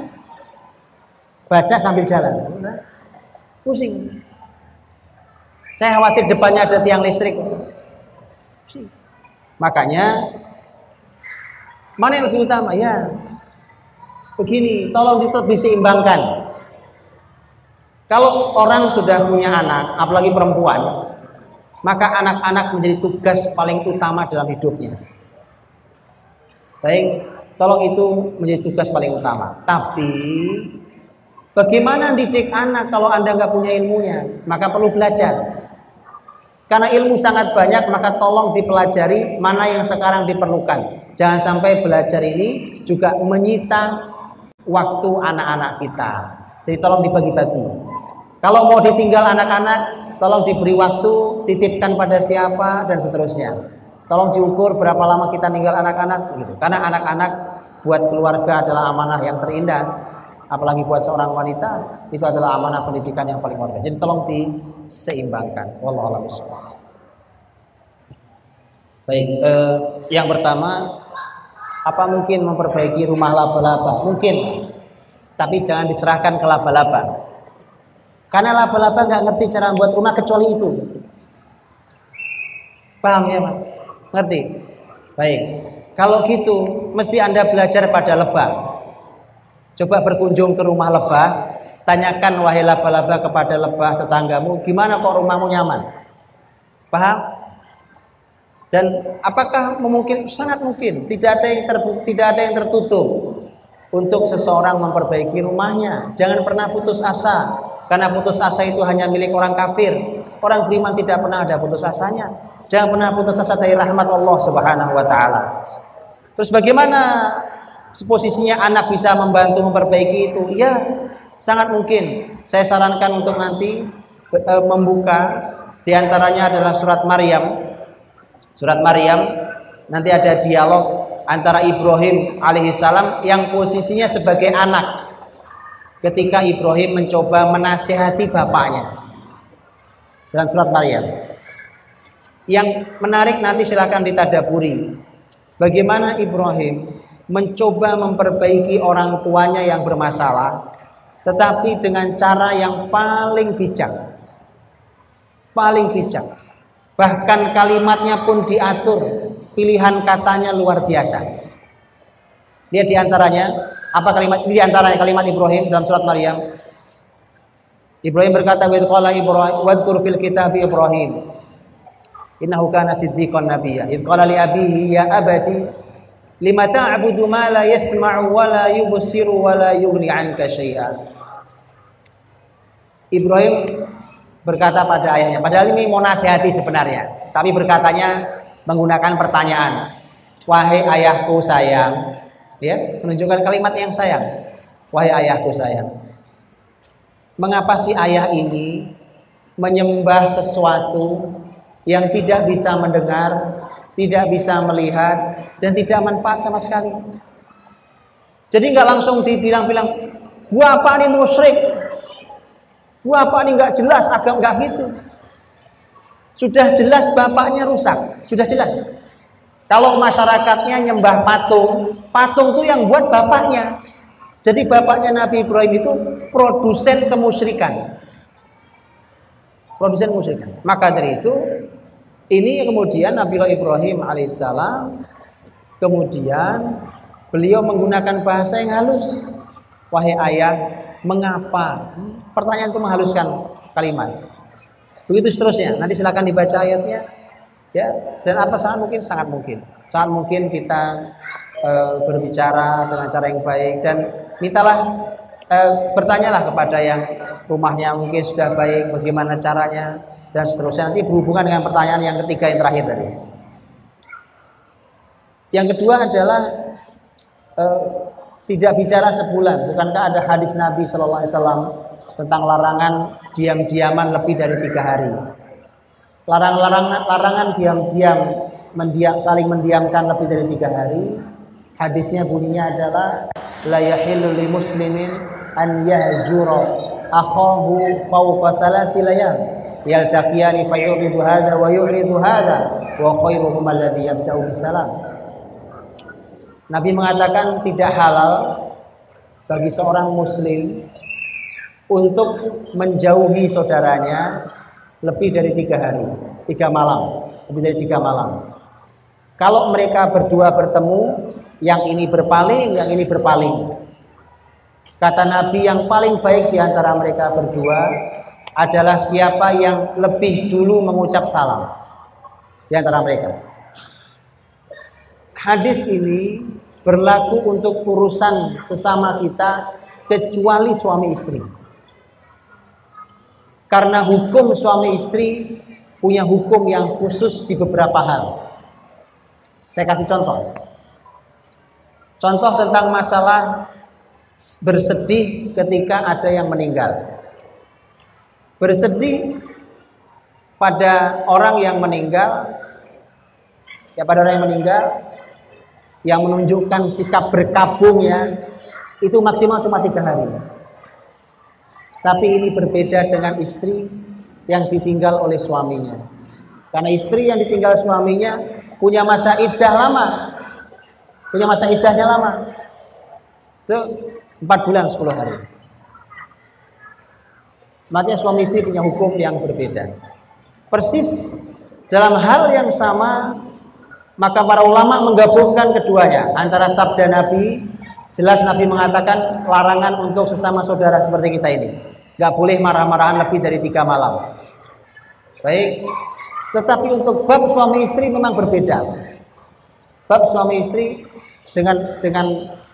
Baca sambil jalan. Pusing. Saya khawatir depannya ada tiang listrik. Pusing. Makanya mana yang lebih utama? Ya, begini, tolong diseimbangkan. Kalau orang sudah punya anak, apalagi perempuan, maka anak-anak menjadi tugas paling utama dalam hidupnya. Baik, tolong itu menjadi tugas paling utama. Tapi bagaimana didik anak kalau Anda nggak punya ilmunya? Maka perlu belajar. Karena ilmu sangat banyak, maka tolong dipelajari mana yang sekarang diperlukan. Jangan sampai belajar ini juga menyita waktu anak-anak kita. Jadi tolong dibagi-bagi. Kalau mau ditinggal anak-anak, tolong diberi waktu, titipkan pada siapa dan seterusnya. Tolong diukur berapa lama kita tinggal anak-anak gitu. Karena anak-anak buat keluarga adalah amanah yang terindah. Apalagi buat seorang wanita, itu adalah amanah pendidikan yang paling mulia. Jadi tolong diseimbangkan. Wallahu a'lam bishawab. Baik, yang pertama, apa mungkin memperbaiki rumah laba-laba? Mungkin, tapi jangan diserahkan ke laba-laba. Karena laba-laba nggak ngerti cara membuat rumah kecuali itu. Paham ya, Pak? Ngerti? Baik. Kalau gitu, mesti Anda belajar pada lebah. Coba berkunjung ke rumah lebah, tanyakan wahai laba-laba kepada lebah tetanggamu, gimana kok rumahmu nyaman? Paham? Dan apakah mungkin? Sangat mungkin. Tidak ada yang tertutup untuk seseorang memperbaiki rumahnya. Jangan pernah putus asa, karena putus asa itu hanya milik orang kafir. Orang beriman tidak pernah ada putus asanya. Jangan pernah putus asa dari rahmat Allah Subhanahu wa taala. Terus bagaimana posisinya anak bisa membantu memperbaiki itu? Ya, sangat mungkin. Saya sarankan untuk nanti membuka, diantaranya adalah surat Maryam. Surat Maryam, nanti ada dialog antara Ibrahim alaihissalam yang posisinya sebagai anak ketika Ibrahim mencoba menasihati bapaknya, dalam surat Maryam. Yang menarik nanti silakan ditadaburi. bagaimana Ibrahim mencoba memperbaiki orang tuanya yang bermasalah, tetapi dengan cara yang paling bijak. Paling bijak. Bahkan kalimatnya pun diatur, pilihan katanya luar biasa. Lihat diantaranya, apa kalimat diantaranya kalimat Ibrahim dalam surat Maryam. Ibrahim berkata, "Wa qala Ibrahim wadhkur fil kitabi Ibrahim innahu kana siddiqan nabiyya id qala li abihi ya abati lima ta'budu ma la yasma'u wa la yubsiru wa la yughni 'anka syai'a." Ibrahim berkata pada ayahnya, padahal ini mau nasihati sebenarnya, tapi berkatanya menggunakan pertanyaan. "Wahai ayahku sayang," ya, menunjukkan kalimat yang sayang. "Wahai ayahku sayang, mengapa si ayah ini menyembah sesuatu yang tidak bisa mendengar, tidak bisa melihat, dan tidak manfaat sama sekali?" Jadi nggak langsung dibilang-bilang, "Gua apa nih musyrik? Gua apa nih nggak jelas agama," nggak gitu. Sudah jelas bapaknya rusak, sudah jelas. Kalau masyarakatnya nyembah patung, patung itu yang buat bapaknya. Jadi bapaknya Nabi Ibrahim itu produsen kemusyrikan. Produsen kemusyrikan. Maka dari itu, ini kemudian Nabi Ibrahim alaihissalam, kemudian beliau menggunakan bahasa yang halus. "Wahai ayah, mengapa?" Pertanyaan itu menghaluskan kalimat. Begitu seterusnya. Nanti silakan dibaca ayatnya. Ya, dan apa sangat mungkin kita berbicara dengan cara yang baik, dan mintalah bertanyalah kepada yang rumahnya mungkin sudah baik bagaimana caranya, dan seterusnya. Nanti berhubungan dengan pertanyaan yang ketiga yang terakhir tadi. Yang kedua adalah tidak bicara sebulan. Bukankah ada hadis Nabi Shallallahu Alaihi Wasallam tentang larangan diam-diaman lebih dari 3 hari? Larangan diam-diam saling mendiamkan lebih dari 3 hari. Hadisnya bunyinya adalah la yahillu li muslimin an yahjura akhahu fawqa 3 layal yaltaqiyani fayuridu hadha wa yuridu hadha wa khairuhum alladhi yabda'u bisalam. Nabi mengatakan tidak halal bagi seorang muslim untuk menjauhi saudaranya lebih dari 3 hari, 3 malam, lebih dari 3 malam. Kalau mereka berdua bertemu, yang ini berpaling, yang ini berpaling. Kata Nabi, yang paling baik di antara mereka berdua adalah siapa yang lebih dulu mengucap salam di antara mereka. Hadis ini berlaku untuk urusan sesama kita kecuali suami istri. Karena hukum suami istri punya hukum yang khusus di beberapa hal. Saya kasih contoh. Contoh tentang masalah bersedih ketika ada yang meninggal. Bersedih pada orang yang meninggal, yang menunjukkan sikap berkabungnya itu maksimal cuma 3 hari. Tapi ini berbeda dengan istri yang ditinggal oleh suaminya. Karena istri yang ditinggal suaminya punya masa iddah lama. Punya masa iddahnya lama. Itu 4 bulan 10 hari. Makanya suami istri punya hukum yang berbeda. Persis dalam hal yang sama, maka para ulama menggabungkan keduanya. Antara sabda Nabi, jelas Nabi mengatakan larangan untuk sesama saudara seperti kita ini. Gak boleh marah-marahan lebih dari 3 malam. Baik. Tetapi untuk bab suami istri memang berbeda. Bab suami istri dengan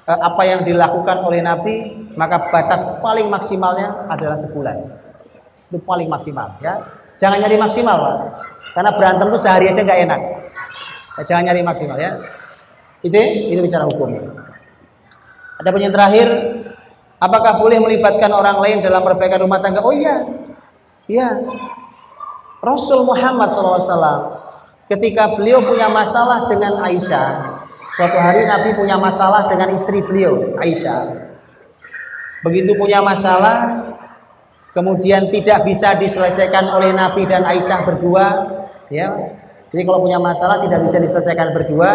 apa yang dilakukan oleh Nabi, maka batas paling maksimalnya adalah sebulan. Itu paling maksimal, ya. Jangan nyari maksimal, Pak. Karena berantem itu sehari aja nggak enak. Ya, jangan nyari maksimal, ya. Itu bicara hukumnya. Ada yang terakhir, apakah boleh melibatkan orang lain dalam perbaikan rumah tangga? Oh iya, iya. Rasul Muhammad SAW ketika beliau punya masalah dengan Aisyah, suatu hari Nabi punya masalah dengan istri beliau, Aisyah. Begitu punya masalah, kemudian tidak bisa diselesaikan oleh Nabi dan Aisyah berdua, ya. Jadi kalau punya masalah tidak bisa diselesaikan berdua,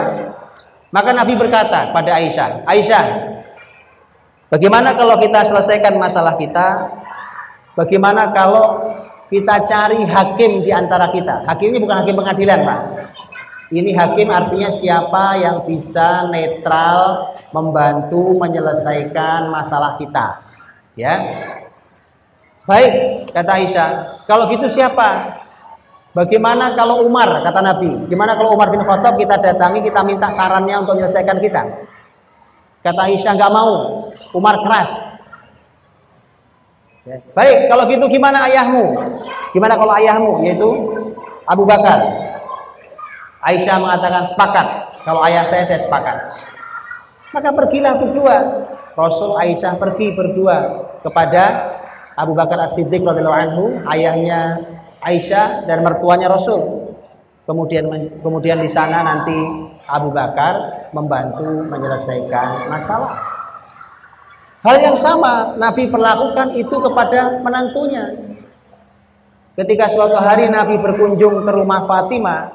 Maka Nabi berkata pada Aisyah, Aisyah, bagaimana kalau kita selesaikan masalah kita? Bagaimana kalau kita cari hakim di antara kita? Hakim ini bukan hakim pengadilan, Pak. Ini hakim artinya siapa yang bisa netral membantu menyelesaikan masalah kita. Ya. Baik, kata Aisyah. Kalau gitu siapa? Bagaimana kalau Umar, kata Nabi? Gimana kalau Umar bin Khattab kita datangi, kita minta sarannya untuk menyelesaikan kita? Kata Aisyah, nggak mau. Umar keras. Ya. Baik, kalau gitu gimana ayahmu? Gimana kalau ayahmu? Yaitu Abu Bakar. Aisyah mengatakan sepakat. Kalau ayah saya sepakat. Maka pergilah berdua. Rasul Aisyah pergi berdua kepada Abu Bakar As-Siddiq radhiyallahu anhu, ayahnya Aisyah dan mertuanya Rasul. Kemudian di sana nanti Abu Bakar membantu menyelesaikan masalah. Hal yang sama Nabi perlakukan itu kepada menantunya. Ketika suatu hari Nabi berkunjung ke rumah Fatimah,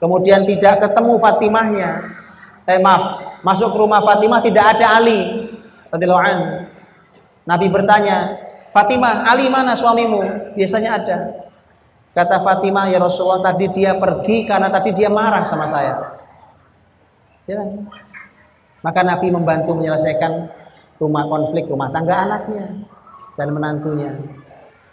kemudian tidak ketemu Fatimahnya. Masuk ke rumah Fatimah tidak ada Ali radhiyallahu anhu. Nabi bertanya, Fatimah, Ali mana suamimu? Biasanya ada. Kata Fatimah, ya Rasulullah, tadi dia pergi karena tadi dia marah sama saya. Ya. Maka Nabi membantu menyelesaikan konflik rumah tangga anaknya dan menantunya.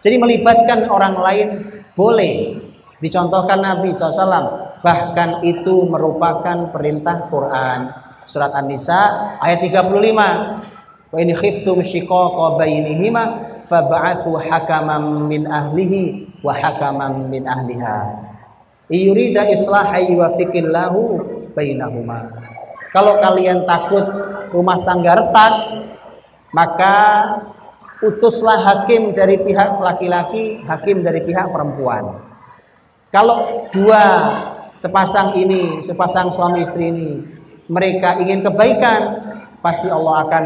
Jadi melibatkan orang lain boleh. Dicontohkan Nabi SAW. Bahkan itu merupakan perintah Quran. Surat An-Nisa ayat 35. Wa in khiftum shiqaqa bainihima fab'athu hakaman min ahlihi wa hakaman min ahliha. Yurida islahan yuwaffiqillahu bainahuma. Kalau kalian takut rumah tangga retak, maka utuslah hakim dari pihak laki-laki, hakim dari pihak perempuan. Kalau sepasang suami istri ini, mereka ingin kebaikan, pasti Allah akan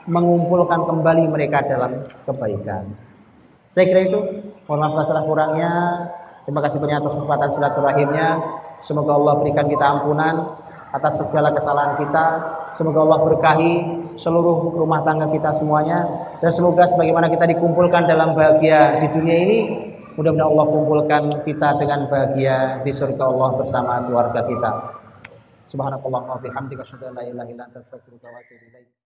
mengumpulkan kembali mereka dalam kebaikan. Saya kira itu. Mohon maaf salah kurangnya. Terima kasih banyak atas kesempatan silaturahimnya. Semoga Allah berikan kita ampunan atas segala kesalahan kita. Semoga Allah berkahi seluruh rumah tangga kita semuanya. Dan semoga sebagaimana kita dikumpulkan dalam bahagia di dunia ini, mudah-mudahan Allah kumpulkan kita dengan bahagia di surga Allah bersama keluarga kita. Subhanallah wa bihamdika asyhadu an la ilaha illa anta astaghfiruka wa atubu ilaik.